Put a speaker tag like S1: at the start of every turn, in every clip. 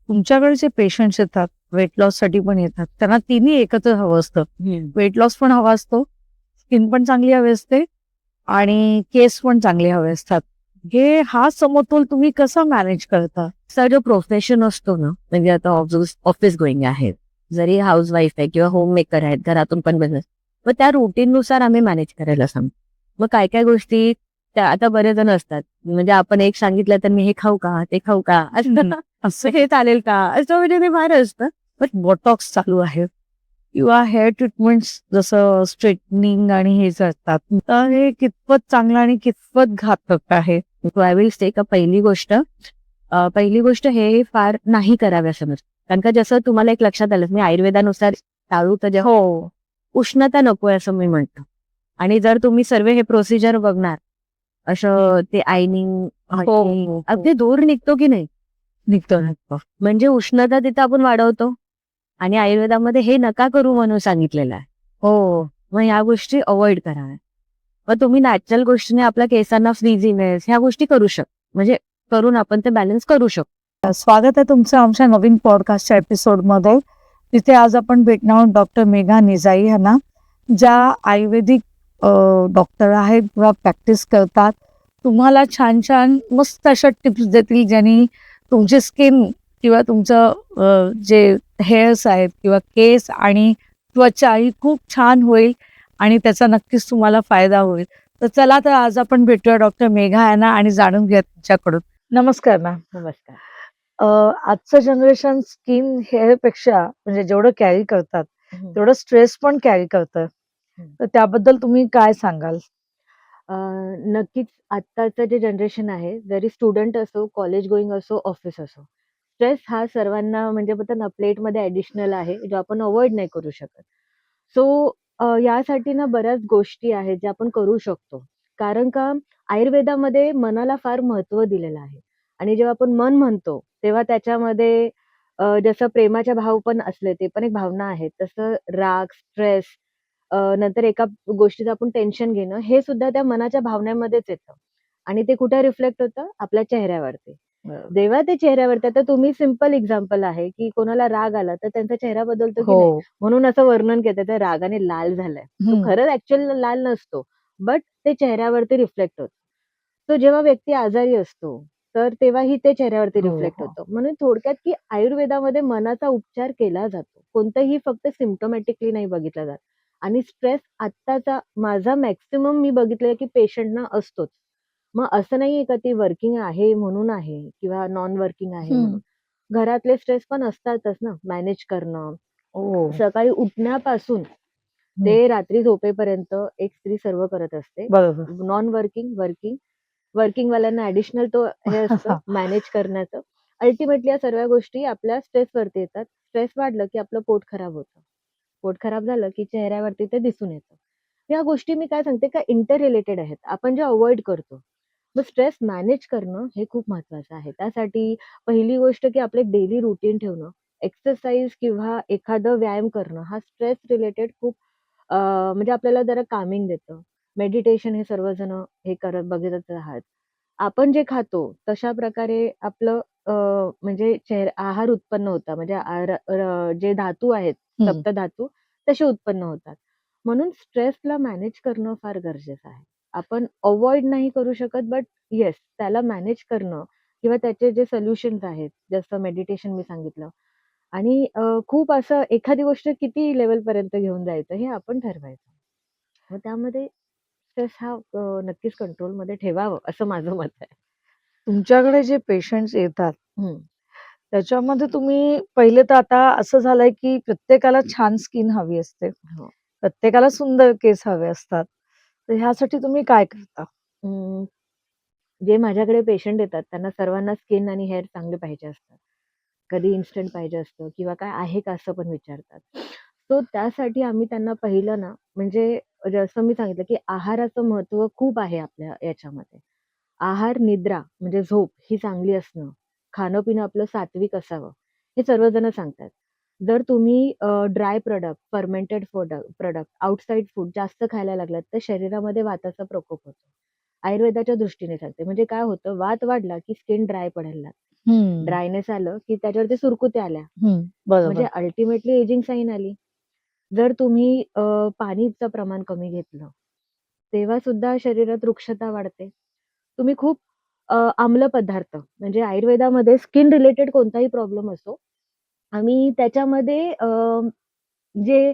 S1: तुमच्याकडे जे पेशंट्स येतात, वेट लॉस साठी पण येतात, त्यांना तिन्ही एकत्र हवं असतं. वेट लॉस पण हवा असतो, स्किन पण चांगली हवी असते आणि केस पण चांगले हवे असतात. हा समतोल तुम्ही कसा मॅनेज करता?
S2: जो प्रोफेशन असतो ना, म्हणजे आता ऑफिस गोईंग आहे, जरी हाऊस वाईफ आहे किंवा होम मेकर आहेत, घरातून पण बिझनेस, मग त्या रुटीन नुसार आम्ही मॅनेज करायला सांगतो. मग काय काय गोष्टी त्या आता बरेच जण असतात, म्हणजे आपण एक सांगितलं तर मी हे खाऊ का, ते खाऊ का, असं हे चालेल का, असं म्हणजे ते फार असतं.
S1: पण बोटॉक्स चालू आहे किंवा हेअर ट्रीटमेंट्स जसं स्ट्रेटनिंग आणि हे असतात, तर हे कितपत चांगलं आणि कितपत घातक आहे?
S2: आय विल से का पहिली गोष्ट हे फार नाही कराव्या समज. कारण का जसं तुम्हाला एक लक्षात आलं, मी आयुर्वेदानुसार टाळू तर
S1: हो.
S2: उष्णता नकोय असं मी म्हणतो. आणि जर तुम्ही सर्व हे प्रोसिजर बघणार, असं ते आयनिंग
S1: हो.
S2: अगदी दूर निघतो की नाही,
S1: निघतो.
S2: म्हणजे उष्णता तिथं आपण वाढवतो आणि आयुर्वेदामध्ये हे नका करू म्हणून सांगितलेलं आहे.
S1: हो.
S2: मग ह्या गोष्टी अवॉइड कराव्या. मग तुम्ही नॅचरल गोष्टीने आपल्या केसांना फ्रीझीनेस ह्या गोष्टी करू शकता, म्हणजे करून आपण ते बॅलन्स करू शकतो.
S1: स्वागत आहे तुमचं आमच्या नवीन पॉडकास्टच्या एपिसोडमध्ये. तिथे आज आपण भेटणार आहोत डॉक्टर मेघा निजाई यांना, ज्या आयुर्वेदिक डॉक्टर आहेत किंवा प्रॅक्टिस करतात. तुम्हाला छान छान मस्त अशा टिप्स देतील, ज्यांनी तुमची स्किन किंवा तुमचं जे हेअर्स आहेत किंवा केस आणि त्वचा ही खूप छान होईल आणि त्याचा नक्कीच तुम्हाला फायदा होईल. तर चला, तर आज आपण भेटूया डॉक्टर मेघा यांना आणि जाणून घ्या त्यांच्याकडून. नमस्कार मॅम.
S2: नमस्कार.
S1: आजचं जनरेशन स्किन हेअर पेक्षा म्हणजे जेवढं कॅरी करतात तेवढं स्ट्रेस पण कॅरी करतं. तर त्याबद्दल तुम्ही काय सांगाल?
S2: नक्कीच आत्ताचं जे जनरेशन आहे, जरी स्टुडंट असो, कॉलेज गोईंग असो, ऑफिस असो, स्ट्रेस हा सर्वांना म्हणजे बोलतात ना प्लेटमध्ये ॲडिशनल आहे, जो आपण अव्हॉइड नाही करू शकत. सो यासाठी ना बऱ्याच गोष्टी आहेत ज्या आपण करू शकतो. कारण का आयुर्वेदामध्ये मनाला फार महत्त्व दिलेलं आहे आणि जेव्हा आपण मन म्हणतो, तेव्हा त्याच्यामध्ये जसं प्रेमाचे भाव पण असले, ते पण एक भावना आहे. तसं राग, स्ट्रेस, नंतर एका गोष्टीचं आपण टेन्शन घेणं, हे सुद्धा त्या मनाच्या भावनेमध्येच येतं आणि ते कुठे रिफ्लेक्ट होतं? आपल्या चेहऱ्यावरती. जेव्हा ते चेहऱ्यावरती, आता तुम्ही सिंपल एक्झाम्पल आहे, की कोणाला राग आला तर त्यांचा चेहरा बदलतो की नाही?
S1: हो.
S2: म्हणून असं वर्णन केलं, त्या रागाने लाल झालाय. तो खरंच ॲक्चुअल लाल नसतो, बट ते चेहऱ्यावरती रिफ्लेक्ट होतं. तो जेव्हा व्यक्ती आजारी असतो, तर तेव्हाही ते चेहऱ्यावरती
S1: हो,
S2: रिफ्लेक्ट
S1: हो.
S2: होतं. म्हणून थोडक्यात की आयुर्वेदामध्ये मनाचा उपचार केला जातो. कोणतंही फक्त सिम्प्टोमॅटिकली नाही बघितलं जात. आणि स्ट्रेस आत्ताचा माझा मॅक्सिमम मी बघितलंय की पेशंटना असतोच. मग असं नाहीये का ती वर्किंग आहे म्हणून आहे किंवा नॉन वर्किंग आहे म्हणून. घरातले स्ट्रेस पण असतातच ना, मॅनेज करणं.
S1: हो.
S2: सकाळी उठण्यापासून ते रात्री झोपेपर्यंत एक स्त्री सर्व करत असते.
S1: बरोबर.
S2: नॉन वर्किंग, वर्किंग वाल्यांना ॲडिशनल तो हे असतं मॅनेज करण्याचं. अल्टिमेटली या सर्व गोष्टी आपल्या स्ट्रेसवरती येतात. स्ट्रेस वाढलं की आपलं पोट खराब होतं. पोट खराब झालं की चेहऱ्यावरती ते दिसून येतं. या गोष्टी मी काय सांगते का इंटर रिलेटेड आहेत. आपण जे अव्हॉइड करतो. मग स्ट्रेस मॅनेज करणं हे खूप महत्वाचं आहे. त्यासाठी पहिली गोष्ट की आपलं एक डेली रुटीन ठेवणं. एक्सरसाइज किंवा एखादं व्यायाम करणं हा स्ट्रेस रिलेटेड खूप म्हणजे आपल्याला जरा कामिंग देतं. मेडिटेशन हे सर्वजण हे करत बघतच आहात. आपण जे खातो तशा प्रकारे आपलं म्हणजे आहार उत्पन्न होता म्हणजे जे धातू आहेत, सप्तधातू तसे उत्पन्न होतात. म्हणून स्ट्रेसला मॅनेज करणं फार गरजेचं आहे. आपण अव्हॉइड नाही करू शकत, बट येस त्याला मॅनेज करणं किंवा त्याचे जे सोल्युशन्स आहेत, जसं मेडिटेशन मी सांगितलं आणि खूप असं एखादी गोष्ट किती लेव्हलपर्यंत घेऊन जायचं हे आपण ठरवायचं. मग त्यामध्ये स्ट्रेस हा नक्कीच कंट्रोलमध्ये ठेवावं असं माझं मत आहे.
S1: तुमच्याकडे जे पेशंट्स येतात
S2: हं.
S1: त्याच्यामध्ये तुम्ही पहिले तर आता असं झालंय की प्रत्येकाला छान स्किन हवी असते,
S2: हो.
S1: प्रत्येकाला सुंदर केस हवे असतात. तर ह्यासाठी तुम्ही काय करता?
S2: अं, जे माझ्याकडे पेशंट येतात त्यांना सर्वांना स्किन आणि हेअर चांगले पाहिजे असतात. कधी इन्स्टंट पाहिजे असतं किंवा काय आहे का असं पण विचारतात. सो त्यासाठी आम्ही त्यांना पहिलं ना, म्हणजे जसं मी सांगितलं की आहाराचं महत्त्व खूप आहे आपल्या याच्यामध्ये. आहार, निद्रा म्हणजे झोप ही चांगली असणं, खाणं-पिणं आपलं सात्विक असावं, हे सर्वजण सांगतात. जर तुम्ही dry product, fermented product, outside food जास्त खायला लागलात, तर शरीरामध्ये वाताचा प्रकोप होतो. आयुर्वेदाच्या दृष्टीने सांगते. म्हणजे काय होतं, वात वाढला की स्किन ड्राय पडायला लागते. ड्रायनेस आलं की त्याच्यावरती सुरकुत्या आल्या, म्हणजे
S1: बरोबर.
S2: अल्टिमेटली एजिंग साईन आली. जर तुम्ही पाणीचं प्रमाण कमी घेतलं, तेव्हा सुद्धा शरीरात रुक्षता वाढते. तुम्ही खूप आम्ल पदार्थ म्हणजे आयुर्वेदामध्ये स्किन रिलेटेड कोणताही प्रॉब्लेम असो, आम्ही त्याच्यामध्ये जे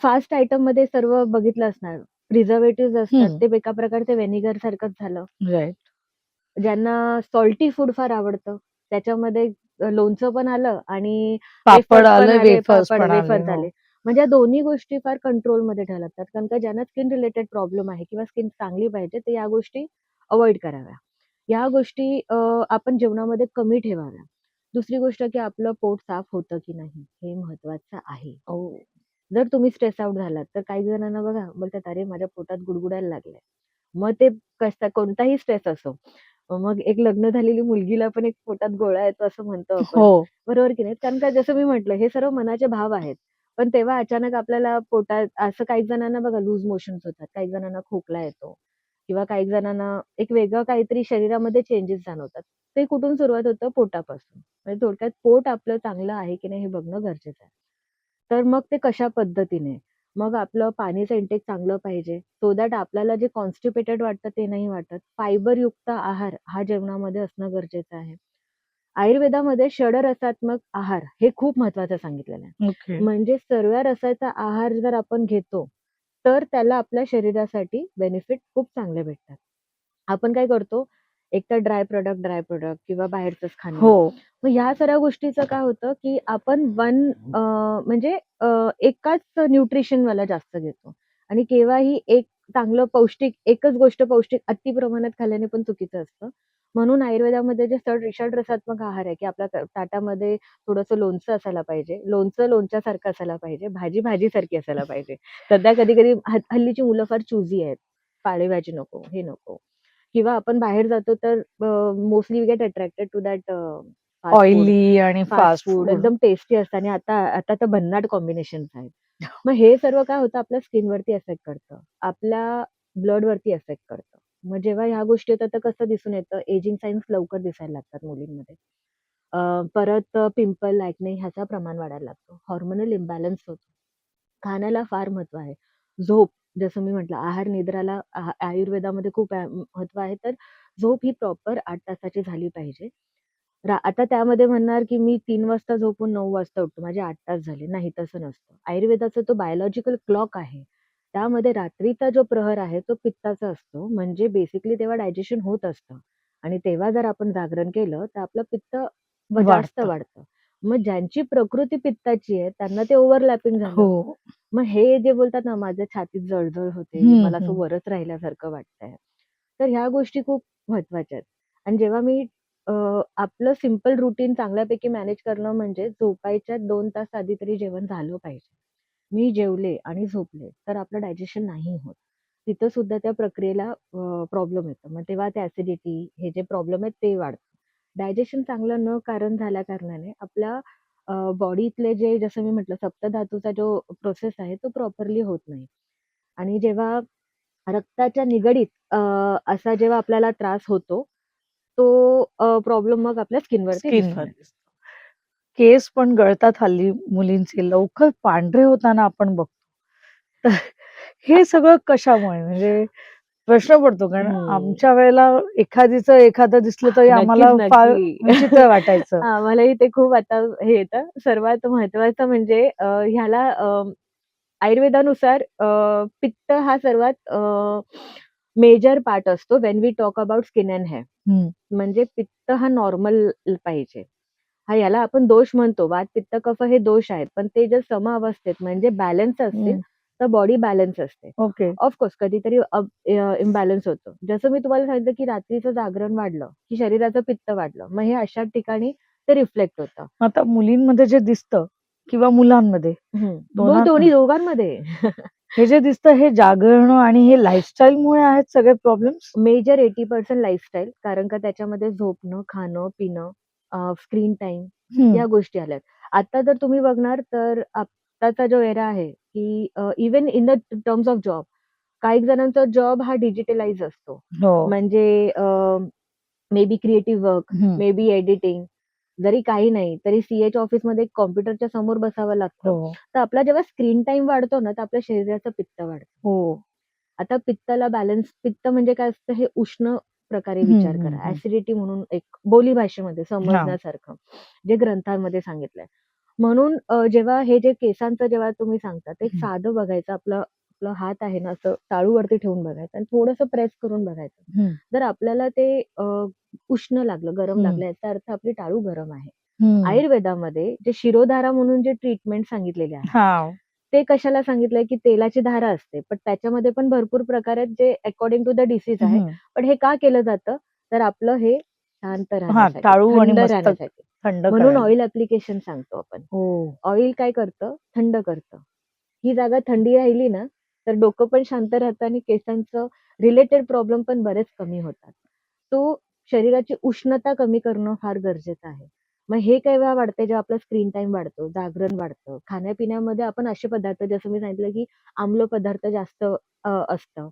S2: फास्ट आयटममध्ये सर्व बघितलं असणार, प्रिझर्व्हेटिव्हज असतात,
S1: हं.
S2: ते एका प्रकारचे व्हिनेगर सारखंच झालं.
S1: राइट.
S2: ज्यांना सॉल्टी फूड फार आवडतं, त्याच्यामध्ये लोणचं पण आलं आणि
S1: पापड
S2: वेफर्स पण
S1: आले,
S2: आले,
S1: वेफर्स पण आले.
S2: वेफर्स
S1: हो.
S2: आले. म्हणजे या दोन्ही गोष्टी फार कंट्रोलमध्ये ठेवाव्या लागतात. कारण का ज्यांना स्किन रिलेटेड प्रॉब्लेम आहे किंवा स्किन चांगली पाहिजे, तर या गोष्टी अव्हॉइड कराव्या. या गोष्टी आपण जेवणामध्ये कमी ठेवाव्या. दुसरी गोष्ट की आपलं पोट साफ होतं की नाही, हे महत्वाचं आहे.
S1: हो.
S2: जर तुम्ही स्ट्रेस आउट झालात, तर काही जणांना बघा बोलतात, "अरे, माझ्या पोटात गुडगुडायला लागलंय." मग ते कोणताही स्ट्रेस असो. मग एक लग्न झालेली मुलगीला पण एक पोटात गोळा येतो असं म्हणतो आपण.
S1: हो.
S2: बरोबर की नाही? कारण का जसं मी म्हटलं, हे सर्व मनाचे भाव आहेत. पण तेव्हा अचानक आपल्याला पोटात असं काही जणांना बघा लूज मोशन्स होतात, काही जणांना खोकला येतो किंवा काही जणांना एक वेगळं काहीतरी शरीरामध्ये चेंजेस जाणवतात. ते कुठून सुरुवात होतं? पोटापासून. म्हणजे थोडक्यात पोट आपलं चांगलं आहे की नाही हे बघणं गरजेचं आहे. तर मग ते कशा पद्धतीने? मग आपलं पाणीचं इंटेक चांगलं पाहिजे, सो दॅट आपल्याला जे कॉन्स्टिपेटेड वाटतं ते नाही वाटत. फायबरयुक्त आहार हा जेवणामध्ये असणं गरजेचं आहे. आयुर्वेदामध्ये षडरसात्मक आहार हे खूप महत्वाचं सांगितलेलं आहे.
S1: ओके.
S2: म्हणजे सर्व रसाचा आहार जर आपण घेतो, तर त्याला आपल्या शरीरासाठी बेनिफिट खूप चांगले भेटतात. आपण काय करतो, एकतर ड्राय प्रॉडक्ट किंवा बाहेरचंच खाणं.
S1: हो.
S2: मग ह्या सर्व गोष्टीचं काय होतं, की आपण म्हणजे एकाच न्यूट्रिशनवाला जास्त घेतो आणि केव्हाही एक चांगलं पौष्टिक एकच गोष्ट पौष्टिक अति प्रमाणात खाल्ल्याने पण चुकीचं असतं. म्हणून आयुर्वेदामध्ये जे षडरसात्मक आहार आहे, की आपल्या ताटामध्ये थोडंसं लोणचं असायला पाहिजे. लोणचं लोणच्यासारखं असायला पाहिजे. भाजी भाजीसारखी असायला पाहिजे. सध्या कधी-कधी हल्लीची मुलं फार चूझी आहेत. पालेभाजी नको, हे नको किंवा आपण बाहेर जातो तर mostly we get attracted to that fast food.
S1: Oily आणि
S2: फास्ट
S1: फास्ट
S2: फूड
S1: फूड.
S2: एकदम टेस्टी असतं आणि आता आता तर भन्नाट कॉम्बिनेशन्स आहेत. मग हे सर्व काय होतं आपल्या स्किनवरती इफेक्ट करतं. आपल्या ब्लडवरती इफेक्ट करतं. मग जेव्हा ह्या गोष्टी येतात तर कसं दिसून येतं, एजिंग सायन्स लवकर दिसायला लागतात मुलींमध्ये. परत पिंपल, एक्ने ह्याचं प्रमाण वाढायला लागतं. हार्मोनल इम्बॅलन्स होतो. खाण्याला फार महत्त्व आहे. झोप जसं मी म्हटलं आहार निद्राला आयुर्वेदामध्ये खूप महत्त्व आहे. तर झोप ही प्रॉपर 8 तासाची झाली पाहिजे. आता त्यामध्ये म्हणणार, की मी 3 वाजता झोपून 9 वाजता उठतो. माझे 8 तास झाले. नाही तसं नसतं. आयुर्वेदाचा तो बायोलॉजिकल क्लॉक आहे. त्यामध्ये रात्रीचा जो प्रहर आहे तो पित्ताचा असतो. म्हणजे बेसिकली तेव्हा डायजेशन होत असतं आणि तेव्हा जर आपण जागरण केलं तर आपलं पित्त जास्त
S1: वाढतं.
S2: वाढतं. मग ज्यांची प्रकृती पित्ताची आहे त्यांना ते ओव्हरलॅपिंग झालं.
S1: हो.
S2: मग हे जे बोलतात ना, माझ्या छातीत जळजळ होते,
S1: हं,
S2: मला असं
S1: हं.
S2: वरच राहिल्यासारखं वाटतंय. तर ह्या गोष्टी खूप महत्त्वाच्या आहेत. आणि जेव्हा मी अ, आपलं सिंपल रुटीन चांगल्यापैकी मॅनेज करणं म्हणजे झोपायच्या 2 तास आधी तरी जेवण झालं पाहिजे. मी जेवले आणि झोपले, तर आपलं डायजेशन नाही होत. तिथं सुद्धा त्या प्रक्रियेला प्रॉब्लेम येतो. मग तेव्हा ते ॲसिडिटी हे जे प्रॉब्लेम आहेत ते वाढतात. डायजेशन चांगलं न झाल्या कारणाने आपल्या बॉडीतले जे जसं मी म्हटलं सप्तधातूचा जो प्रोसेस आहे तो प्रॉपरली होत नाही. आणि जेव्हा रक्ताच्या निगडीत असा जेव्हा आपल्याला त्रास होतो, तो प्रॉब्लेम मग आपल्या स्किनवरती दिसून
S1: स्किनवर
S2: येतो.
S1: दिसतं. केस पण गळतात हल्ली मुलींचे. लवकर पांढरे होताना आपण बघतो. तर हे सगळं कशामुळे? म्हणजे प्रश्न पडतो कारण
S2: हं.
S1: आमच्या वेळेला एखादं दिसलं तरी
S2: नक्कीच,
S1: आम्हाला फार
S2: नक्की.
S1: विचित्र वाटायचं.
S2: आम्हालाही ते खूप आता हे येतं. सर्वात महत्त्वाचं म्हणजे ह्याला आयुर्वेदानुसार पित्त हा सर्वात मेजर पार्ट असतो when we talk about skin and hair.
S1: हं,
S2: म्हणजे पित्त हा नॉर्मल पाहिजे. याला आपण दोष म्हणतो. वात, पित्त, कफ हे दोष आहेत. पण ते जर समअवस्थेत म्हणजे बॅलन्स असतील,
S1: हं.
S2: तर बॉडी बॅलन्स असते.
S1: ओके.
S2: ऑफ कोर्स कधीतरी इम्बॅलन्स होतं. जसं मी तुम्हाला सांगितलं, की रात्रीचं जागरण वाढलं, की शरीराचं पित्त वाढलं. मग हे अशा ठिकाणी ते रिफ्लेक्ट होतं.
S1: आता मुलींमध्ये जे दिसतं किंवा मुलांमध्ये दोघांना
S2: दोन्ही दोघांमध्ये.
S1: हे जे दिसतं हे जागरणं आणि हे लाईफस्टाईलमुळे आहेत सगळे प्रॉब्लेम्स?
S2: Major 80% lifestyle. कारण का त्याच्यामध्ये झोपणं, खाणं, पिणं, स्क्रीन टाईम
S1: हं.
S2: या गोष्टी आल्यात. आता जर तुम्ही बघणार तर आत्ताचा जो एरा आहे, की even in the terms of job, काही जणांचा जॉब हा डिजिटलाइज असतो.
S1: हो.
S2: म्हणजे मे बी क्रिएटिव्ह वर्क,
S1: हं.
S2: May be editing. जरी काही नाही तरी CH ऑफिसमध्ये कॉम्प्युटरच्या समोर बसावं लागतं.
S1: हो
S2: तर आपला जेव्हा स्क्रीन टाइम वाढतो ना, तर आपल्या शरीराचं पित्त वाढतं.
S1: हो.
S2: आता पित्ताला बॅलन्स, पित्त म्हणजे काय असतं हे उष्ण प्रकारे
S1: हम्म,
S2: विचार करा.
S1: हम्म.
S2: ऍसिडिटी म्हणून एक बोलीभाषेमध्ये
S1: हा.
S2: समजण्यासारखं जे ग्रंथांमध्ये सांगितलंय. म्हणून जेव्हा हे जे केसांचं जेव्हा तुम्ही सांगता, ते एक
S1: हम्म,
S2: साधं बघायचं. आपलं आपलं हात आहे ना, असं टाळूवरती ठेवून बघायचं आणि थोडंसं प्रेस करून बघायचं.
S1: हम्म,
S2: जर आपल्याला ते उष्ण लागलं, गरम
S1: हम्म,
S2: लागलं, याचा अर्थ आपली टाळू गरम आहे.
S1: हम्म.
S2: आयुर्वेदामध्ये जे शिरोधारा म्हणून जे ट्रीटमेंट सांगितलेले आहे,
S1: हा.
S2: ते कशाला सांगितलंय, की तेलाची धारा असते. पण त्याच्यामध्ये पण भरपूर प्रकार आहेत जे अकॉर्डिंग टू द डिसीज आहे.
S1: हम्म.
S2: पण हे का केलं जातं? तर आपलं हे शांत
S1: हा,
S2: राहण्यासाठी,
S1: टाळू आणि
S2: थंड
S1: मस्तक
S2: राहण्यासाठी.
S1: थंड
S2: म्हणून
S1: करायला.
S2: ऑइल ॲप्लिकेशन सांगतो आपण.
S1: हो.
S2: ऑइल काय करतं? थंड करतं. ही जागा थंडी राहिली ना, तर डोकं पण शांत राहतं आणि केसांचं रिलेटेड प्रॉब्लेम पण बरेच कमी होतात. तो शरीराची उष्णता कमी करणं फार गरजेचं आहे. मग हे केव्हा वाढते? जेव्हा आपला स्क्रीन टाईम वाढतो, जागरण वाढतं. खाण्यापिण्यामध्ये आपण असे पदार्थ, जसं मी सांगितलं, की आम्ल पदार्थ जास्त असतं.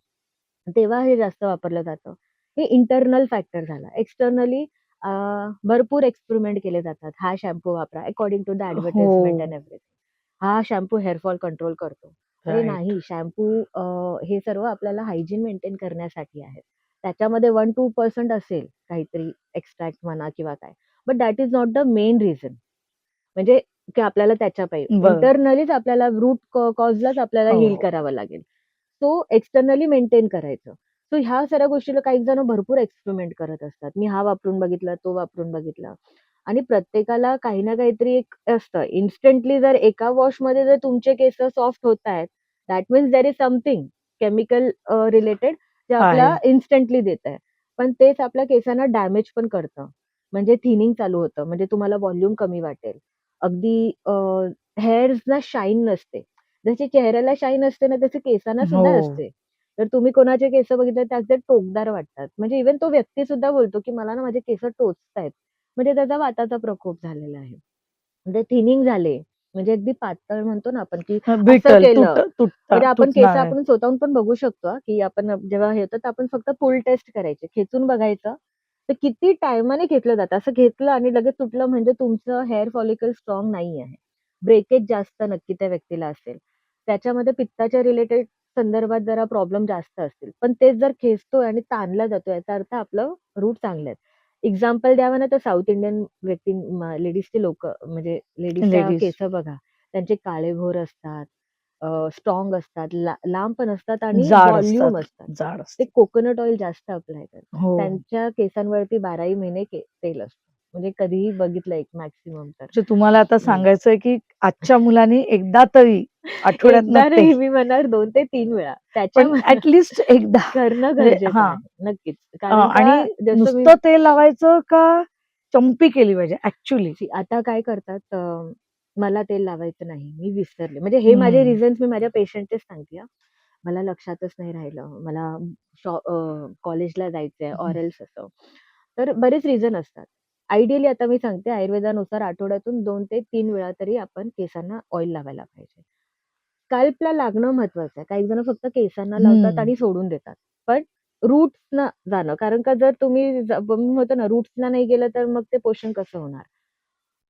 S2: तेव्हा हे जास्त वापरलं जातं. हे इंटरनल फॅक्टर झाला. एक्सटर्नली भरपूर एक्सपेरिमेंट केले जातात. हा शॅम्पू वापरा अकॉर्डिंग टू द ॲडव्हर्टाइजमेंट
S1: हो.
S2: End everything. हा शॅम्पू हेअर फॉल कंट्रोल करतो. अरे
S1: राईट.
S2: नाही, शॅम्पू हे सर्व आपल्याला हायजीन मेंटेन करण्यासाठी आहे. त्याच्यामध्ये 1-2% असेल काहीतरी एक्स्ट्रॅक्ट म्हणा किंवा काय. But that is not the main reason. म्हणजे की आपल्याला त्याच्या पायी
S1: बर.
S2: इंटरनलीच आपल्याला रूट कॉजलाच आपल्याला हील
S1: हो.
S2: करावं लागेल. सो एक्सटर्नली मेंटेन करायचं. सो ह्या साऱ्या गोष्टीला काही जण भरपूर एक्सपेरिमेंट करत असतात. मी हा वापरून बघितला, तो वापरून बघितला आणि प्रत्येकाला काही ना काहीतरी एक असतं. इन्स्टंटली जर एका वॉशमध्ये जर तुमचे केस सॉफ्ट होतायत, that means there is something chemical related जे
S1: आहे.
S2: आपला इन्स्टंटली देतंय. पण तेच आपल्या केसांना डॅमेज पण करतं. म्हणजे थिनिंग चालू होतं. म्हणजे तुम्हाला व्हॉल्यूम कमी वाटेल. अगदी हेअर्सना शाईन नसते. जशी चेहऱ्याला शाईन असते ना, तशी केसांना
S1: हो.
S2: सुद्धा असते. तर तुम्ही कोणाचे केस बघितले ते अगदी टोकदार वाटतात. म्हणजे इव्हन तो व्यक्ती सुद्धा बोलतो, की मला ना माझे केस टोचतायत. म्हणजे त्याचा वाताचा प्रकोप झालेला आहे. म्हणजे थिनिंग झाले. म्हणजे अगदी पातळ म्हणतो ना आपण, की असं
S1: बिटल
S2: केलं. म्हणजे आपण केस
S1: तुटणार आहे.
S2: आपण स्वतःहून पण बघू शकतो हां, की आपण जेव्हा हे होतं तर आपण फक्त फुल टेस्ट करायची. खेचून बघायचं. तर किती टाईमाने घेतलं जातं. असं घेतलं आणि लगेच तुटलं म्हणजे तुमचं हेअर फॉलिकल स्ट्राँग नाही आहे. ब्रेकेज जास्त नक्की त्या व्यक्तीला असेल. त्याच्यामध्ये पित्ताच्या रिलेटेड संदर्भात जरा प्रॉब्लेम जास्त असतील. पण तेच जर खेचतोय आणि ताणला जातोय याचा अर्थ आपलं रूट चांगले आहेत. एक्झाम्पल द्यावं ना तर साउथ इंडियन व्यक्ती लेडीजची लोकं म्हणजे लेडीजच्या
S1: लेडीज
S2: केस बघा. त्यांचे काळेभोर असतात, स्ट्राँग असतात, लांब पण असतात आणि
S1: जाड असतात.
S2: व्हॉल्यूम असतात.
S1: जाड
S2: ते
S1: असतात.
S2: कोकोनट ऑइल जास्त अप्लाय करतात.
S1: हो.
S2: त्यांच्या केसांवरती 12ही महिने तेल असतं. म्हणजे कधीही बघितलं एक मॅक्सिमम तर.
S1: म्हणजे तुम्हाला आता
S2: हं.
S1: सांगायचंय, की आजच्या मुलांनी एकदा तरी आठवड्यातनं
S2: एकदा
S1: ते
S2: नाही, मी म्हणणार 2 ते 3 वेळा.
S1: पण ॲट लीस्ट एकदा
S2: करणं
S1: म्हणजे
S2: गरजेचं
S1: हां.
S2: आहे. नक्कीच. कारण का
S1: आणि
S2: जसं मी
S1: नुसतं तेल लावायचं का चंपी केली पाहिजे ॲक्चुअली?
S2: आता काय करतात मला तेल लावायचं नाही, मी विसरले. म्हणजे हे माझे
S1: हं.
S2: रिझन्स मी माझ्या पेशंटचेच सांगते हां. मला लक्षातच नाही राहिलं. मला कॉलेजला जायचंय
S1: हं.
S2: ऑर एल्स असं. तर बरेच रिझन असतात. आयडियली आता मी सांगते आयुर्वेदानुसार आठवड्यातून 2 ते 3 वेळा तरी आपण केसांना ऑइल लावायला पाहिजे. स्कॅल्पला लागणं महत्वाचं आहे. काही जण फक्त केसांना लावतात
S1: हं.
S2: आणि सोडून देतात. पण रूट्सना जाणं कारण का जर तुम्ही मी म्हणतो ना रूट्सला नाही गेलं तर मग ते पोषण कसं होणार?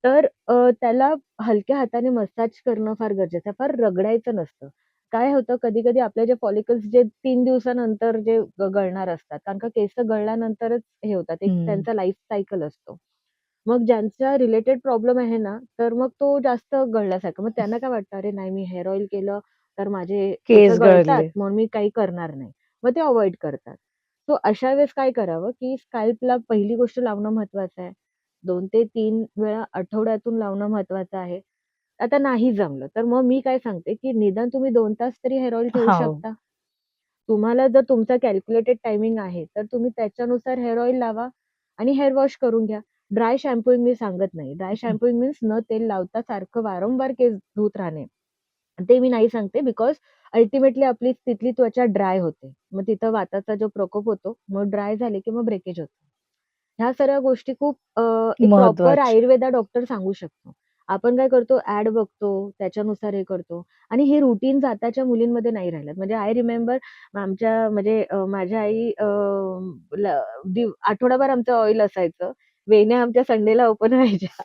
S2: तर त्याला हलक्या हाताने मसाज करणं फार गरजेचं आहे. फार रगडायचं नसतं. काय होतं कधी-कधी आपले जे फॉलिकल्स जे 3 दिवसानंतर जे गळणार असतात. कारण का केस गळल्यानंतरच हे होतात. एक
S1: हं.
S2: त्यांचा लाईफ सायकल असतो. मग ज्यांचा रिलेटेड प्रॉब्लेम आहे ना, तर मग तो जास्त गळल्यासारखं. मग त्यांना काय वाटतं, "अरे नाही, मी हेअर ऑइल केलं तर माझे केस
S1: केस
S2: गळतात,
S1: गळले.
S2: म्हणून मी काही करणार नाही." मग ते अव्हॉइड करतात. सो अशा वेळेस काय करावं, की स्कॅल्पला पहिली गोष्ट लावणं महत्वाचं आहे. 2 ते 3 वेळा आठवड्यातून लावणं महत्वाचं आहे. आता नाही जमलं, तर मग मी काय सांगते, की निदान तुम्ही 2 तास तरी हेअर ऑइल ठेवू
S1: हो.
S2: शकता. तुम्हाला जर तुमचा कॅल्क्युलेटेड टायमिंग आहे, तर तुम्ही त्याच्यानुसार हेअर ऑइल लावा आणि हेअर वॉश करून घ्या. ड्राय शॅम्पूइंग मी सांगत नाही. ड्राय
S1: हं.
S2: शॅम्पूइंग मीन्स न तेल लावता सारखं वारंवार केस धुत राहणे. ते मी नाही सांगते बिकॉज अल्टिमेटली आपली तिथली त्वचा ड्राय होते. मग तिथं वाताचा जो प्रकोप होतो, मग ड्राय झाले की मग ब्रेकेज होतं. ह्या सर्व गोष्टी खूप एक प्रॉपर
S1: महत्वाची.
S2: आयुर्वेदा डॉक्टर सांगू शकतो. आपण काय करतो ॲड बघतो, त्याच्यानुसार हे करतो आणि हे रुटीन आताच्या मुलींमध्ये नाही राहिलं. म्हणजे आय रिमेंबर आमच्या म्हणजे माझ्या आई आठवडाभर आमचं ऑइल असायचं. वेण्या आमच्या संडेला ओपन व्हायच्या.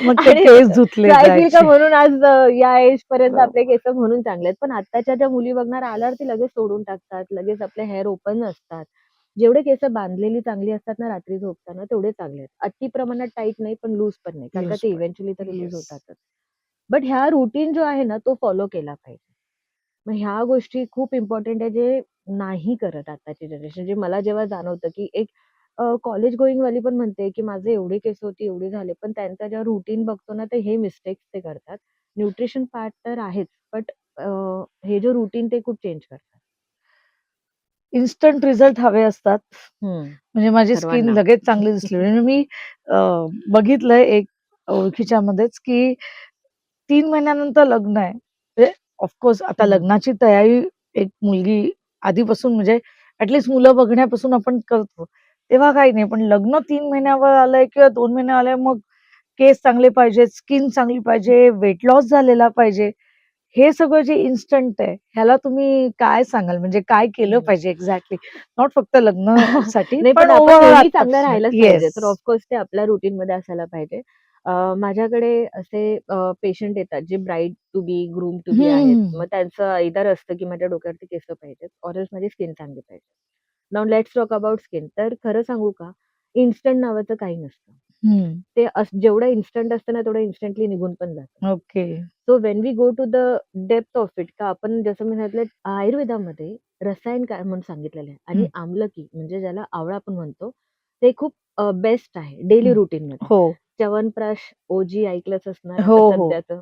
S1: मग ते
S2: आणि
S1: केस धुतले
S2: ड्राय क्लीन का
S1: जायचे.
S2: म्हणून आज या एज पर्यंत आपले केस म्हणून चांगले आहेत. पण आत्ताच्या ज्या मुली बघणार आल्यावर ती लगेच सोडून टाकतात. लगेच आपले हेअर ओपन असतात. जेवढे केस बांधलेली चांगली असतात ना रात्री झोपताना तेवढे चांगले आहेत. अति प्रमाणात टाईट नाही पण लूज पण नाही. कारण का
S1: लूज
S2: ते
S1: पण.
S2: इव्हेंच्युअली तरी लूज
S1: येस.
S2: होतातच. बट ह्या रुटीन जो आहे ना तो फॉलो केला पाहिजे. मग ह्या गोष्टी खूप इम्पॉर्टंट आहे जे नाही करत आताची जनरेशन. जे मला जेव्हा जाणवतं की एक कॉलेज गोईंग वाली पण म्हणते की माझे एवढे केस होती, एवढे झाले. पण त्यांचा जेव्हा रुटीन बघतो ना, तर हे मिस्टेक्स ते करतात. न्यूट्रिशन पार्ट तर आहेच, बट हे जो रुटीन ते खूप चेंज करतात.
S1: इन्स्टंट रिझल्ट हवे असतात.
S2: हं,
S1: म्हणजे माझी स्किन
S2: सर्वांना.
S1: लगेच चांगली दिसली. म्हणजे मी अ, बघितलंय एक ओळखीच्यामध्येच की 3 महिन्यानंतर लग्न आहे. म्हणजे ऑफकोर्स आता
S2: हं,
S1: लग्नाची तयारी एक मुलगी आधीपासून म्हणजे ॲटलीस्ट मुलं बघण्यापासून आपण करतो. तेव्हा काही नाही. पण लग्न 3 महिन्यावर आलंय किंवा 2 महिने आलंय मग केस चांगले पाहिजेत, स्किन चांगली पाहिजे, वेट लॉस झालेला पाहिजे. हे सगळं जे इन्स्टंट आहे, ह्याला तुम्ही काय सांगाल? म्हणजे काय केलं
S2: हं.
S1: पाहिजे एक्झॅक्टली? नॉट फक्त लग्नासाठी,
S2: नाही पण
S1: पण
S2: आपण
S1: ओव्हरऑल
S2: नेहमी चांगलं
S1: आत्तापासून.
S2: राहायलाच पाहिजे.
S1: येस.
S2: तर ऑफकोर्स ते आपल्या रुटीनमध्ये असायला पाहिजे. माझ्याकडे असे पेशंट येतात जे bride to be, groom to be आहेत.
S1: हं.
S2: मग त्यांचं आयदर असतं की माझ्या डोक्यावरती केस पाहिजेत ऑर एल्स माझी स्किन चांगली पाहिजे. Now let's talk about skin. तर खरं सांगू का, इन्स्टंट नावाचं काही नसतं.
S1: हं.
S2: ते जेवढं इन्स्टंट असतं ना, तेवढं इन्स्टंटली निघून पण जातं.
S1: Okay.
S2: So when we go to the depth of it का आपण जसं मी सांगितलं आयुर्वेदामध्ये रसायन काय म्हणून सांगितलेलं आहे आणि
S1: हं,
S2: आमलकी म्हणजे ज्याला आवळा आपण म्हणतो, ते खूप बेस्ट आहे डेली
S1: हं.
S2: रूटीनमध्ये.
S1: हो.
S2: च्यवनप्राश ओजी ऐकलंच असणार
S1: हो,
S2: आता
S1: हो.
S2: सध्याचं.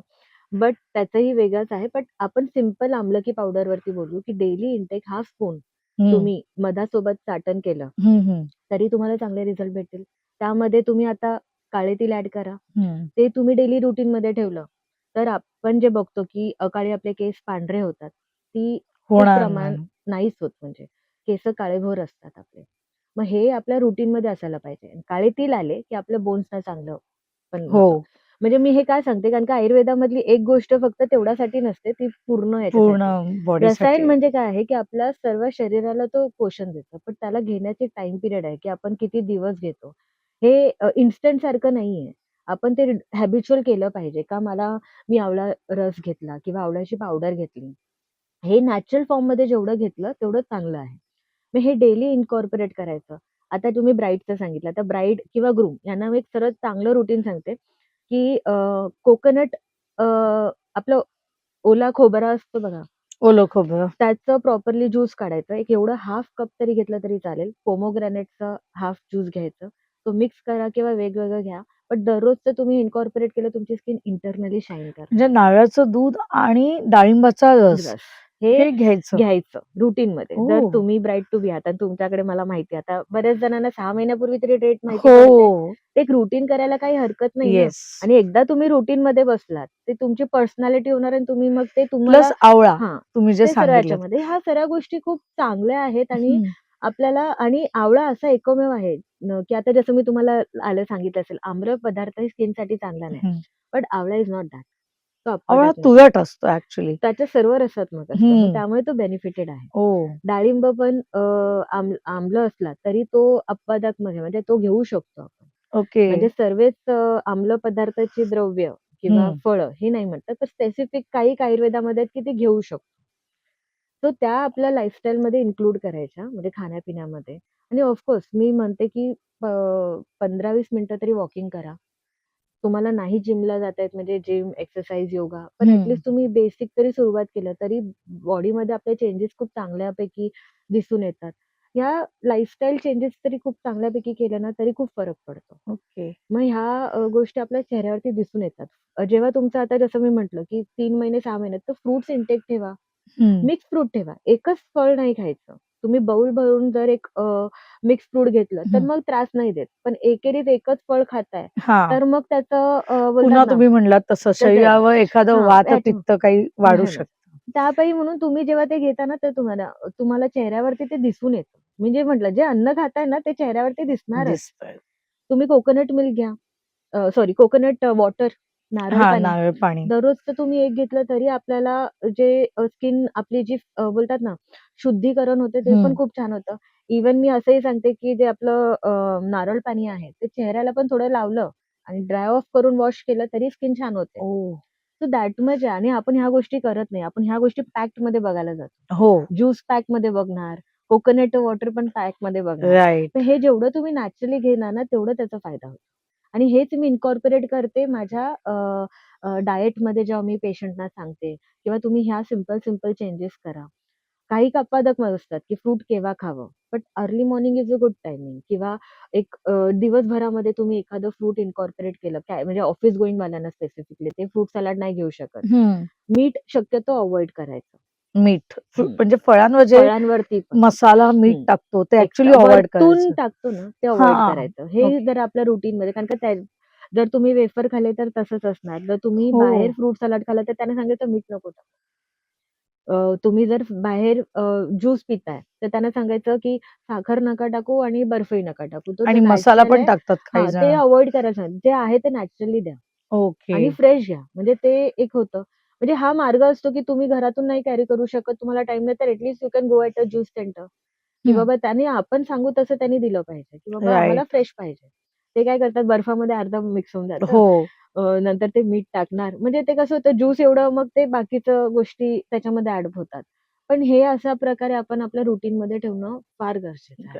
S2: बट त्याचंही वेगळंच आहे. बट आपण सिंपल आमलकी पावडरवरती बोलू, की डेली इंटेक हाफ स्पून
S1: हं.
S2: तुम्ही मधासोबत चाटण केलं,
S1: हं, हं.
S2: तरी तुम्हाला चांगले रिझल्ट भेटतील. त्यामध्ये तुम्ही आता काळे तीळ ॲड करा.
S1: हं.
S2: ते तुम्ही डेली रूटीनमध्ये ठेवलं, तर आपण जे बघतो, की अकाळी आपले केस पांढरे होतात. ती खूप
S1: होणार
S2: प्रमाण
S1: नाही.
S2: नाहीच होत म्हणजे. केस काळेभोर असतात आपले. मग हे आपल्या रुटीनमध्ये असायला पाहिजे. काळे तीळ आले, की आपलं बोन्सना चांगलं पण
S1: हो.
S2: होतं. म्हणजे मी हे काय सांगते, कारण का आयुर्वेदामधली एक गोष्ट फक्त तेवढ्यासाठी नसते, ती पूर्ण
S1: पूर्ण
S2: याच्यासाठी. रसायन
S1: बॉडीसाठी.
S2: म्हणजे काय आहे, की आपल्या सर्व शरीराला तो पोषण देतं. पण त्याला घेण्याची टाईम पिरियड आहे, की आपण किती दिवस घेतो. हे इन्स्टंट सारखं नाहीये. आपण ते हॅबिच्युअल केलं पाहिजे. का मी आवळा रस घेतला किंवा आवळ्याची पावडर घेतली. हे नॅचरल फॉर्ममध्ये जेवढं घेतलं तेवढं चांगलं आहे. मग हे डेली इन्कॉर्पोरेट करायचं. आता तुम्ही ब्राईडचं सांगितलं. आता ब्राईड किंवा ग्रूम यांना मी एक सरळ चांगलं रुटीन सांगते, की कोकोनट आपलं ओला खोबरा असतो बघा,
S1: ओलं खोबरं.
S2: त्याचं प्रॉपरली ज्यूस काढायचं. एक एवढं हाफ कप तरी घेतलं तरी चालेल. पोमोग्रॅनेटचा हाफ ज्यूस घ्यायचं. तो मिक्स करा किंवा वेगवेगळं घ्या. पण दररोजचं तुम्ही इन्कॉर्पोरेट केलं तुमची स्किन इंटरनली शाईन करणार.
S1: म्हणजे नारळाचं दूध आणि डाळिंबाचा रस
S2: रस हे
S1: हे घ्यायचं.
S2: घ्यायचं रुटीनमध्ये. जर
S1: ओह!
S2: तुम्ही ब्राईड टू बी आहात आणि तुमच्याकडे मला माहिती आहे आता बऱ्याच जणांना 6 महिन्यापूर्वी तरी डेट माहिती पडते.
S1: हो.
S2: ते एक रुटीन करायला काही हरकत नाही ना.
S1: येस.
S2: आणि एकदा तुम्ही रुटीनमध्ये बसलात, ते तुमची पर्सनॅलिटी होणार आणि तुम्ही मग ते तुम्हाला
S1: प्लस आवळा
S2: हां,
S1: तुम्ही जे
S2: ते सर्व
S1: सांगितलंत.
S2: याच्यामध्ये ह्या सर्व गोष्टी खूप चांगल्या आहेत आणि
S1: हं,
S2: आपल्याला आणि आवळा असा एकमेव आहे की आता जसं मी तुम्हाला सांगितलं असेल, आम्ल पदार्थ हे स्किनसाठी चांगला नाही.
S1: हं.
S2: बट आवळा इज नॉट दॅट. तो
S1: आवळा
S2: अपवादात्मक आहे.
S1: तुरट असतो ॲक्चुअली.
S2: त्याच्या सर्व रसात्मक असतं. मग
S1: हं.
S2: त्यामुळे तो बेनिफिटेड आहे.
S1: ओह!
S2: डाळिंब पण आम्ल असला तरी तो अपवादात्मक आहे. म्हणजे तो घेऊ शकतो आपण.
S1: ओके.
S2: म्हणजे सर्वच आम्ल पदार्थाची द्रव्य किंवा
S1: हं.
S2: फळं हे नाही म्हणतात. तर स्पेसिफिक काही आयुर्वेदामध्ये आहेत की ते घेऊ शकतो. तो त्या आपल्या लाईफस्टाईलमध्ये इन्क्लूड करायच्या म्हणजे खाण्यापिण्यामध्ये आणि ऑफकोर्स मी म्हणते की 15-20 मिनिटं तरी वॉकिंग करा. तुम्हाला नाही जिमला जाता येत म्हणजे जिम, एक्सरसाइज, योगा पण
S1: हं.
S2: तुम्ही बेसिक तरी सुरुवात केलं तरी बॉडीमध्ये आपल्या चेंजेस खूप चांगल्यापैकी दिसून येतात. या लाईफस्टाईल चेंजेस तरी खूप चांगल्यापैकी केल्या ना तरी खूप फरक पडतो.
S1: ओके.
S2: मग ह्या गोष्टी आपल्या चेहऱ्यावरती दिसून येतात. जेव्हा तुमचं आता जसं मी म्हटलं, की 3 महिने, 6 महिन्यात तर फ्रुट्स इंटेक ठेवा.
S1: हं.
S2: मिक्स फ्रूट ठेवा. एकच फळ नाही खायचं. तुम्ही बाउल भरून जर एक मिक्स फ्रूट घेतलं, तर
S1: हं.
S2: मग त्रास नाही देत. पण एकेरीत एकच फळ खाताय,
S1: हां.
S2: तर मग त्याचं
S1: पुन्हा
S2: बोलतात ना,
S1: तुम्ही म्हणलात तसं
S2: त्याचं
S1: शरीरावर एखादं
S2: हां,
S1: वात,
S2: याच्या
S1: पित्त काही वाढू
S2: नाही, नाही.
S1: शकतं.
S2: त्यापायी म्हणून तुम्ही जेव्हा ते घेता ना, तर तुम्हाला चेहऱ्यावरती ते दिसून येतं. मी जे म्हटलं, जे अन्न खाताय ना, ते चेहऱ्यावरती दिसणारच.
S1: दिसतंय.
S2: तुम्ही कोकोनट मिल्क घ्या. सॉरी कोकोनट वॉटर नारळ
S1: हा,
S2: पाणी.
S1: नारळ पाणी.
S2: दररोजचं तुम्ही एक घेतलं तरी आपल्याला जे स्किन आपली जी बोलतात ना शुद्धीकरण होते ते पण खूप छान होतं. इव्हन मी असंही सांगते, की जे आपलं नारळ पाणी आहे ते चेहऱ्याला पण थोडं लावलं आणि ड्राय ऑफ करून वॉश केलं तरी स्किन छान होते.
S1: ओ.
S2: सो दॅट मच आहे आणि आपण ह्या गोष्टी करत नाही. आपण ह्या गोष्टी पॅक्डमध्ये बघायला जातो.
S1: हो.
S2: ज्यूस पॅकमध्ये बघणार, कोकोनट वॉटर पण पॅकमध्ये बघणार. तर
S1: राइट.
S2: हे जेवढं तुम्ही नॅचरली घेणार ना, तेवढं त्याचा फायदा होतो. आणि हेच मी इन्कॉर्पोरेट करते माझ्या डाएटमध्ये जेव्हा मी पेशंटना सांगते किंवा तुम्ही ह्या सिंपल चेंजेस करा. काही कपादक असतात, की फ्रूट केव्हा खावं? But early morning is a good timing किंवा एक दिवसभरामध्ये तुम्ही एखादं फ्रूट इन्कॉर्पोरेट केलं. काय म्हणजे ऑफिस गोइंग वाल्यांना स्पेसिफिकली ते फ्रूट सलाड नाही घेऊ शकत.
S1: हं.
S2: मीठ शक्यतो अव्हॉइड करायचं.
S1: मीठ.
S2: हं.
S1: म्हणजे फळांवर जे
S2: फळांवरती पण.
S1: मसाला, मीठ
S2: हं.
S1: टाकतो ते ॲक्चुअली
S2: एक्स्ट्रा
S1: अव्हॉइड
S2: वरतून
S1: करायचं.
S2: टाकतो ना, ते अव्हॉइड
S1: हां.
S2: करायचं. हे
S1: ओके.
S2: जर आपल्या रुटीनमध्ये कारण का त्या जर तुम्ही वेफर खाल्ले तर तसंच असणार. जर तुम्ही
S1: हो.
S2: बाहेर फ्रूट सलाड खाल्लं तर त्यांना सांगायचं मीठ नको टाकू. तुम्ही जर बाहेर ज्यूस पिताय, तर त्यांना सांगायचं, की साखर नका टाकू आणि बर्फही नका टाकू. तो जो
S1: आणि मसाला
S2: नॅचरल
S1: पण
S2: आहे
S1: टाकतात काही
S2: हां, ते
S1: जण.
S2: अव्हॉइड करायचं. जे आहे ते नॅचरली द्या
S1: ओके.
S2: आणि फ्रेश घ्या. म्हणजे ते एक होतं. म्हणजे हा मार्ग असतो, की तुम्ही घरातून नाही कॅरी करू शकत, तुम्हाला टाईम नाही, तर at you can go at a juice centre, की
S1: हं.
S2: बाबा त्याने आपण सांगू तसं त्यांनी दिलं पाहिजे, की बाबा आम्हाला
S1: राइट.
S2: फ्रेश पाहिजे. ते काय करतात बर्फामध्ये अर्धा मिक्स होऊन जातं.
S1: हो.
S2: नंतर ते मीठ टाकणार. म्हणजे ते कसं होतं ज्यूस एवढं मग ते बाकीचं गोष्टी त्याच्यामध्ये ॲड होतात. पण हे अशा प्रकारे आपण आपल्या रुटीनमध्ये ठेवणं फार गरजेचं आहे.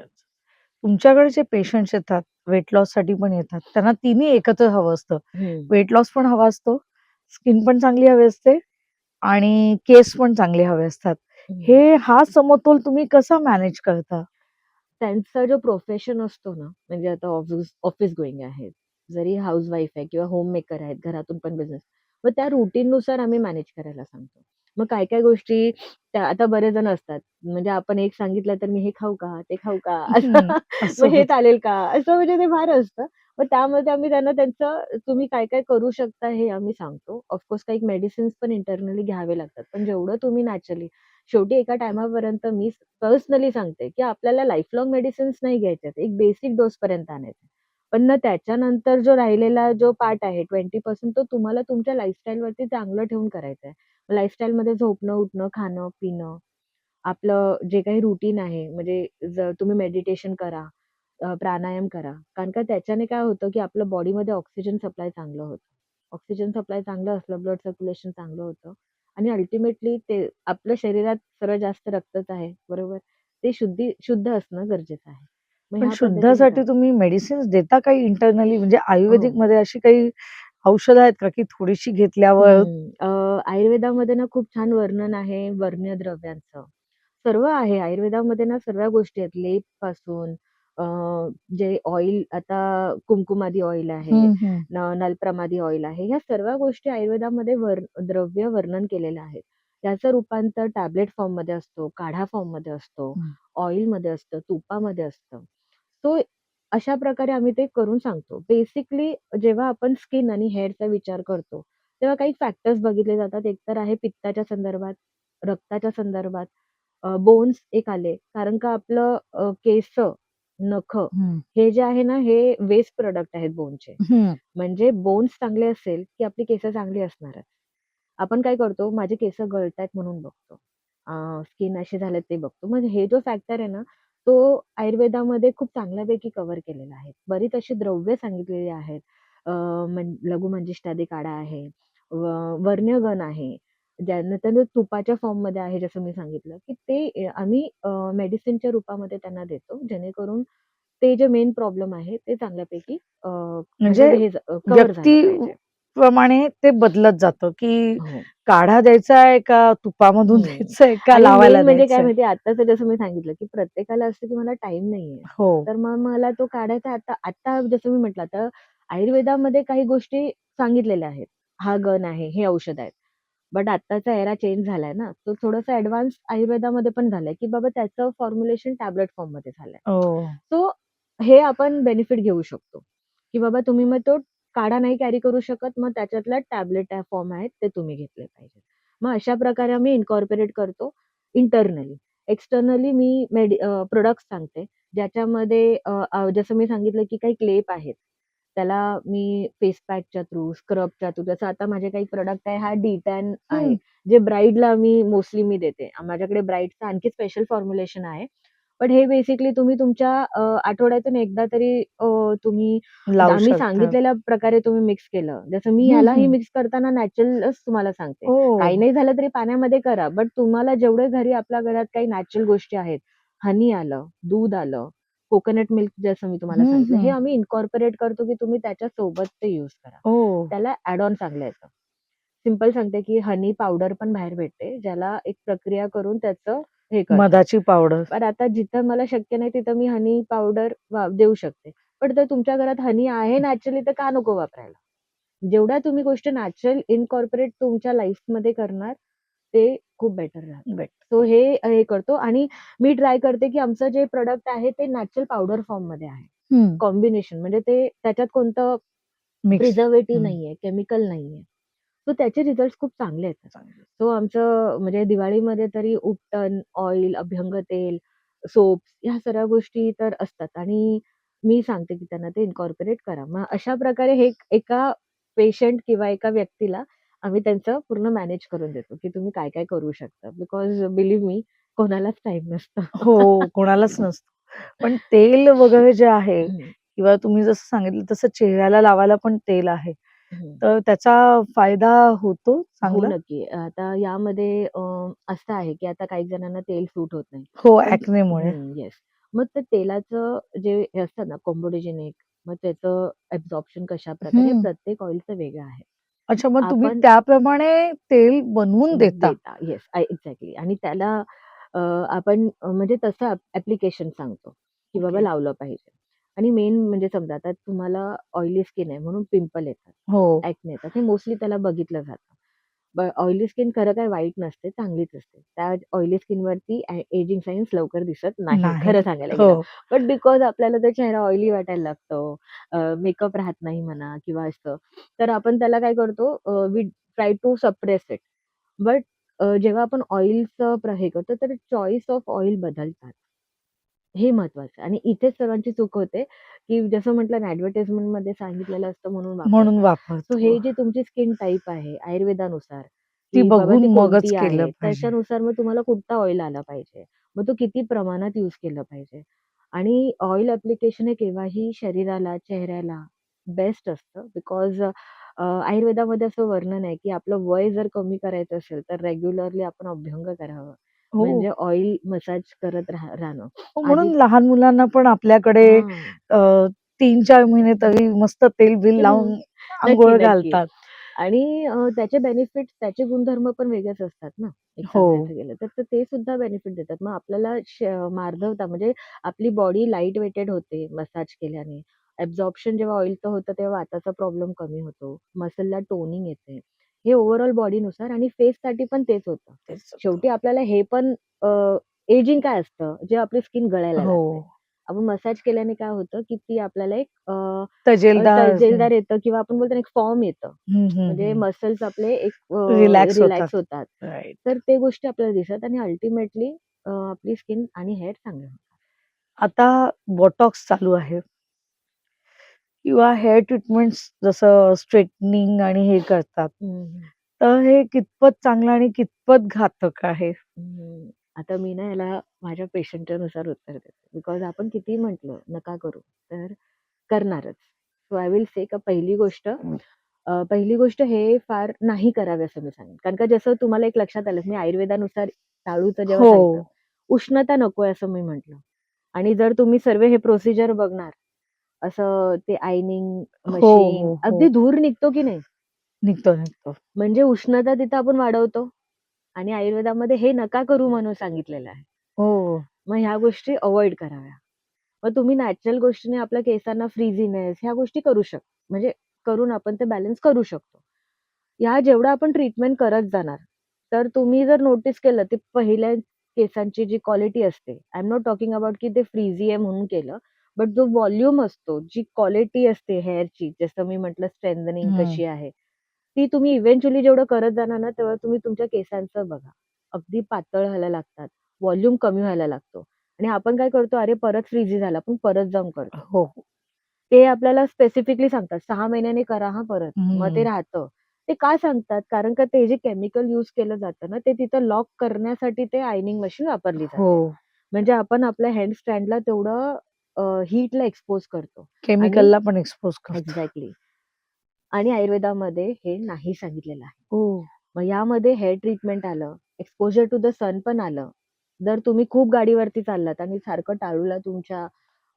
S1: तुमच्याकडे जे पेशंट्स येतात, वेट लॉससाठी पण येतात, त्यांना तिन्ही एकत्र हवं असतं.
S2: हं.
S1: वेट लॉस पण हवा असतो, स्किन पण चांगली हवी असते आणि केस पण चांगले हवे असतात.
S2: हं.
S1: हा समतोल तुम्ही कसा मॅनेज करता?
S2: त्यांचा जो प्रोफेशन असतो ना, म्हणजे आता ऑफिस गोइंग आहेत. जरी हाउसवाईफ आहे किंवा होममेकर आहेत, घरातून पण बिझनेस. मग त्या रुटीननुसार आम्ही मॅनेज करायला सांगतो. मग काय-काय गोष्टी त्या आता बरेच जण असतात. म्हणजे आपण एक सांगितलं तर मी हे खाऊ का? ते खाऊ का?
S1: हं,
S2: असं
S1: असं
S2: मग हे
S1: होतं.
S2: चालेल का? असं म्हणजे ते फार असतं. मग त्यामध्ये आम्ही त्यांना त्यांचं तुम्ही काय-काय करू शकता हे आम्ही सांगतो. ऑफकोर्स काही मेडिसिन्स पण इंटरनली घ्यावे लागतात. पण जेवढं तुम्ही नॅचरली शेवटी एका टाईमापर्यंत मी पर्सनली सांगते, की आपल्याला लाईफ लाँग मेडिसिन्स नाही घ्यायच्यात. एक बेसिक डोसपर्यंत आणायचं. पण ना त्याच्यानंतर जो राहिलेला जो पार्ट आहे 20% तो तुम्हाला तुमच्या लाईफस्टाईलवरती चांगलं ठेवून करायचा आहे. लाईफस्टाईलमध्ये झोपणं, उठणं, खाणं, पिणं, आपलं जे काही रुटीन आहे म्हणजे जर तुम्ही मेडिटेशन करा, प्राणायाम करा. कारण का त्याच्याने काय होतं, की आपल्या बॉडीमध्ये ऑक्सिजन सप्लाय चांगलं होतं. ऑक्सिजन सप्लाय चांगलं असलं, ब्लड सर्क्युलेशन चांगलं होतं आणि अल्टिमेटली ते आपल्या शरीरात सर्वात जास्त रक्तच आहे, बरोबर? ते शुद्ध असणं गरजेचं आहे. मग
S1: पण
S2: ह्या पद्धतीने
S1: शुद्धासाठी
S2: करा.
S1: तुम्ही मेडिसिन्स देता काही इंटरनली? म्हणजे
S2: हो.
S1: आयुर्वेदिकमध्ये अशी काही औषधं आहेत का, की थोडीशी घेतल्यावर
S2: आयुर्वेदामध्ये ना खूप छान वर्णन आहे वर्ण्य द्रव्यांचं. सर्व आहे आयुर्वेदामध्ये ना सर्व गोष्टी आहेत. लेपपासून अ, जे ऑइल आता कुमकुमादी ऑइल आहे,
S1: हं, हं.
S2: नलप्रमादी ऑइल आहे. ह्या सर्व गोष्टी आयुर्वेदामध्ये द्रव्य वर्णन केलेलं आहे. त्याचं रूपांतर टॅबलेट फॉर्ममध्ये असतो, काढा फॉर्ममध्ये असतो,
S1: हं.
S2: ऑइलमध्ये असतं, तुपामध्ये असतं. सो अशा प्रकारे आम्ही ते करून सांगतो. बेसिकली जेव्हा आपण स्किन आणि हेअरचा विचार करतो, तेव्हा काही फॅक्टर्स बघितले जातात. एक तर आहे पित्ताच्या संदर्भात, रक्ताच्या संदर्भात, बोन्स एक आले. कारण का आपलं केसं, नखं
S1: हं.
S2: हे जे आहे ना, हे वेस्ट प्रॉडक्ट आहेत बोनचे.
S1: हं.
S2: म्हणजे बोन्स चांगले असेल, की आपली केसं चांगली असणारच. आपण काय करतो, माझे केसं गळतायत म्हणून बघतो. स्किन असे झालेत ते बघतो. मग हे जो फॅक्टर आहे ना, तो आयुर्वेदामध्ये खूप चांगल्यापैकी कव्हर केलेला आहे. बरीच अशी द्रव्य सांगितलेली आहेत. लघुमंजिष्ठादी काढा आहे, वर्ण्यगण आहे. ज्यानंतर तुपाच्या फॉर्ममध्ये आहे जसं मी सांगितलं, की ते आम्ही मेडिसिनच्या रूपामध्ये त्यांना देतो. जेणेकरून ते जे मेन प्रॉब्लेम आहे ते चांगल्यापैकी म्हणजे
S1: म्हणजे
S2: हे कव्हर झालं पाहिजे.
S1: व्यक्तीप्रमाणे ते बदलत जातं, की
S2: हो.
S1: काढा द्यायचा आहे का तुपामधून
S2: हं.
S1: द्यायचंय का
S2: आणि
S1: लावायला
S2: मेन म्हणजे काय
S1: द्यायचंय?
S2: माहिती आहे, आत्ताचं जसं मी सांगितलं, की प्रत्येकाला असतं, की मला टाईम नाहीये.
S1: हो.
S2: तर मग मला तो काढायचा आता आता जसं मी म्हटलं, आता आयुर्वेदामध्ये काही गोष्टी सांगितलेल्या आहेत. हा गण आहे, हे औषध आहेत. बट आत्ताचा एरा चेंज झालाय ना, तो थोडासा ॲडव्हान्स आयुर्वेदामध्ये पण झालाय, की बाबा त्याचं फॉर्म्युलेशन टॅबलेट फॉर्ममध्ये झालंय.
S1: ओह!
S2: सो हे आपण बेनिफिट घेऊ शकतो, की बाबा तुम्ही मग तो काढा नाही कॅरी करू शकत, मग त्याच्यातला टॅबलेट फॉर्म आहेत ते तुम्ही घेतले पाहिजेत. मग अशा प्रकारे आम्ही इन्कॉर्पोरेट करतो इंटरनली. एक्सटर्नली मी सांगते, ज्याच्यामध्ये जसं मी सांगितलं, की काही क्लेप आहेत. त्याला मी फेस पॅकच्या थ्रू, स्क्रबच्या थ्रू, जसं आता माझे काही प्रॉडक्ट आहे, हा डी-टॅन आहे,
S1: हं.
S2: जे ब्राईडला मोस्टली देते. माझ्याकडे ब्राईडचं आणखी स्पेशल फॉर्म्युलेशन आहे. पण हे बेसिकली तुम्ही तुमच्या आठवड्यातून एकदा तरी तुम्ही
S1: लावू
S2: आम्ही
S1: शकता.
S2: सांगितलेल्या प्रकारे तुम्ही मिक्स केलं. जसं मी
S1: हं,
S2: ह्यालाही
S1: हं.
S2: मिक्स करताना नॅचरलच तुम्हाला सांगते. काही
S1: ओह!
S2: नाही झालं तरी पाण्यामध्ये करा. बट तुम्हाला जेवढे घरी आपल्या घरात काही नॅचरल गोष्टी आहेत, हनी आलं, दूध आलं, कोकोनट मिल्क जसं मी तुम्हाला
S1: हं,
S2: सांगितलं, हे
S1: हं.
S2: आम्ही इन्कॉर्पोरेट करतो, की तुम्ही त्याच्यासोबत ते यूज करा.
S1: ओह!
S2: त्याला ॲड ऑन चांगलं येतं. सिंपल सांगते, की हनी पावडर पण बाहेर भेटते, ज्याला एक प्रक्रिया करून त्याचं हे करतात.
S1: मधाची पावडर.
S2: पण आता जिथं मला शक्य नाही तिथं मी हनी पावडर देऊ शकते. पण जर तुमच्या घरात हनी आहे नॅचरली तर का नको वापरायला? जेवढ्या तुम्ही गोष्टी नॅचरल इनकॉर्पोरेट तुमच्या लाईफमध्ये करणार, ते खूप बेटर राहतं.
S1: बेट
S2: सो हे करतो आणि मी ट्राय करते, की आमचं जे प्रॉडक्ट आहे ते नॅचरल पावडर फॉर्ममध्ये आहे.
S1: हं.
S2: कॉम्बिनेशन म्हणजे ते त्याच्यात कोणतं
S1: मिक्स.
S2: प्रिझर्व्हेटिव्ह
S1: हं.
S2: नाहीये, केमिकल नाहीये. सो त्याचे रिझल्ट्स खूप चांगले येतात. सो आमचं म्हणजे दिवाळीमध्ये तरी उपटन, ऑइल, अभ्यंग तेल, सोप्स ह्या सर्व गोष्टी तर असतात आणि मी सांगते, की त्यांना ते इन्कॉर्पोरेट करा. मग अशा प्रकारे हे एका पेशंट किंवा एका व्यक्तीला आम्ही त्यांचं पूर्ण मॅनेज करून देतो, की तुम्ही काय-काय करू शकता. बिकॉज बिलीव्ह मी कोणालाच टाईम नसतं.
S1: हो, कोणालाच नसतं. पण तेल वगैरे जे आहे
S2: हं,
S1: किंवा तुम्ही जसं सांगितलं तसं चेहऱ्याला लावायला पण तेल आहे.
S2: हं.
S1: तर त्याचा फायदा होतो
S2: हो,
S1: चांगला?
S2: नक्की. आता यामध्ये असं आहे, की आता काही जणांना तेल सूट होत नाही.
S1: हो,
S2: पण
S1: एक्नेमुळे.
S2: येस. मग ते तेलाचं जे हे असतं ना कोम्बोडिजेनिक, मग त्याचं ॲब्झॉर्प्शन कशाप्रकारे हे
S1: हं.
S2: प्रत्येक ऑइलचं वेगळं आहे.
S1: अच्छा, मग तुम्ही
S2: आपण
S1: त्याप्रमाणे तेल बनवून देता?
S2: देता. येस, एक्झॅक्टली आणि त्याला आपण म्हणजे तसं ॲप्लिकेशन सांगतो, की बाबा
S1: ओके.
S2: लावलं पाहिजे. आणि मेन म्हणजे समजा आता तुम्हाला ऑइली स्किन आहे म्हणून पिंपल येतात,
S1: हो.
S2: ॲक्ने येतात. हे मोस्टली त्याला बघितलं जातं. ऑइली स्किन खरं काय वाईट नसते, चांगलीच असते. त्या ऑइली स्किनवरती एजिंग सायन्स लवकर दिसत नाही,
S1: नाही.
S2: खरं सांगायला
S1: हो.
S2: गेलं. बट बिकॉज आपल्याला तो चेहरा ऑइली वाटायला लागतो, मेकअप राहत नाही म्हणा किंवा असं, तर आपण त्याला काय करतो we try to suppress it. But जेव्हा आपण ऑइलचं हे करतो, तर चॉईस ऑफ ऑइल बदलतात. हे महत्वाचं आहे आणि इथेच सर्वांची चूक होते, की जसं म्हटलं ना ॲडव्हर्टाइजमेंटमध्ये सांगितलेलं असतं म्हणून
S1: म्हणून
S2: वापरतात. सो
S1: वापरतो.
S2: हे जे तुमची स्किन टाइप आहे आयुर्वेदानुसार,
S1: ती
S2: की बाबा ती
S1: बघून मगच
S2: कोणती
S1: केलं
S2: आहे,
S1: पाहिजे.
S2: त्याच्यानुसार मग तुम्हाला कुठचा ऑइल आला पाहिजे. मग तो किती प्रमाणात यूज केलं पाहिजे आणि ऑइल ॲप्लिकेशन हे केव्हाही शरीराला, चेहऱ्याला बेस्ट असतं बिकॉज आयुर्वेदामध्ये असं वर्णन आहे, की आपलं वय जर कमी करायचं असेल, तर रेग्युलरली आपण अभ्यंग करावं.
S1: हो.
S2: म्हणजे ऑइल मसाज करत राहणं.
S1: हो,
S2: आधी
S1: म्हणून लहान मुलांना पण आपल्याकडे
S2: हां.
S1: अ, 3-4 महिने तरी मस्त तेल-बिल
S2: हं.
S1: लावून
S2: नक्की,
S1: अंघोळ
S2: नक्की.
S1: घालतात.
S2: आणि त्याचे बेनिफिट्स त्याचे गुणधर्म पण वेगळेच असतात ना, एक
S1: हो.
S2: सांगायचं गेलं तर. तर ते सुद्धा बेनिफिट देतात. मग आपल्याला मार्दवता म्हणजे आपली बॉडी लाईट वेटेड होते मसाज केल्याने. ॲब्झॉर्प्शन जेव्हा ऑइलचं होतं तेव्हा वाताचा प्रॉब्लेम कमी होतो. मसलला टोनिंग येते. हे ओव्हरऑल बॉडीनुसार आणि फेससाठी पण तेच होतं.
S1: तेच होतं.
S2: शेवटी आपल्याला हे पण एजिंग काय असतं, जे आपली स्किन गळायला
S1: हो.
S2: लागते. आपण मसाज केल्याने काय होतं, की ती आपल्याला एक
S1: तजेलदार.
S2: तजेलदार येतं किंवा आपण बोलतो ना एक फॉर्म येतं.
S1: हं, हं,
S2: म्हणजे
S1: हं.
S2: मसल्स आपले एक
S1: रिलॅक्स होतात.
S2: रिलॅक्स होतात.
S1: राइट.
S2: तर ते गोष्टी आपल्याला दिसतात आणि अल्टिमेटली आपली स्किन आणि हेअर चांगले होतात.
S1: आता बोटॉक्स चालू आहे किंवा हेअर ट्रीटमेंट्स जसं स्ट्रेटनिंग आणि हे करतात.
S2: हं,
S1: तर हे कितपत चांगलं आणि कितपत घातक आहे?
S2: आता मी ना याला माझ्या पेशंटच्या नुसार उत्तर देते. बिकॉज आपण कितीही म्हटलं नका करू, तर करणारच. सो आय विल से का पहिली गोष्ट हे फार नाही करावे असं मी सांगेन. कारण का जसं तुम्हाला एक लक्षात आलं, मी आयुर्वेदानुसार टाळूचं जेव्हा
S1: हो.
S2: सांगितलं, उष्णता नकोय असं मी म्हटलं. आणि जर तुम्ही सर्व हे प्रोसिजर बघणार, असं ते आयनिंग
S1: हो,
S2: मशीन
S1: हो,
S2: अगदी
S1: हो.
S2: धूर निघतो की नाही?
S1: निघतो, निघतो.
S2: म्हणजे उष्णता तिथं आपण वाढवतो आणि आयुर्वेदामध्ये हे नका करू म्हणून सांगितलेलं आहे.
S1: हो.
S2: मग ह्या गोष्टी अव्हॉइड कराव्या. मग तुम्ही नॅचरल गोष्टीने आपल्या केसांना फ्रीझीनेस ह्या गोष्टी करू शकतो. म्हणजे करून आपण ते बॅलन्स करू शकतो. ह्या जेवढं आपण ट्रीटमेंट करत जाणार, तर तुम्ही जर नोटीस केलं, ते पहिल्या केसांची जी क्वालिटी असते, I am not talking about की ते फ्रीझी आहे म्हणून केलं. बट जो व्हॉल्यूम असतो, जी क्वालिटी असते हेअरची, जसं मी म्हटलं स्ट्रेंथनिंग
S1: हं.
S2: कशी आहे, ती तुम्ही इव्हेंच्युअली जेवढं करत जाणार ना, तेव्हा तुम्ही तुमच्या केसांचं बघा. अगदी पातळ व्हायला लागतात. व्हॉल्यूम कमी व्हायला लागतो आणि आपण काय करतो, "अरे, परत फ्रीझी झाला." आपण परत जाऊन करतो.
S1: हो.
S2: ते आपल्याला स्पेसिफिकली सांगतात 6 महिन्याने करा हां परत. मग ते
S1: हम्म.
S2: राहतं. ते का सांगतात? कारण का ते जे केमिकल यूज केलं जातं ना, ते तिथं लॉक करण्यासाठी ते आयनिंग मशीन वापरली
S1: हो,
S2: जाते. म्हणजे आपण आपल्या हँड स्टँडला तेवढं हीटला एक्सपोज करतो आणि
S1: केमिकलला पण एक्सपोज करतो.
S2: एक्झॅक्टली. आणि आयुर्वेदामध्ये हे नाही सांगितलेलं आहे.
S1: हो,
S2: मग यामध्ये हेअर ट्रीटमेंट आलं, एक्सपोजर टू द सन पण आलं. जर तुम्ही खूप गाडीवरती चाललात आणि सारखं टाळूला तुमच्या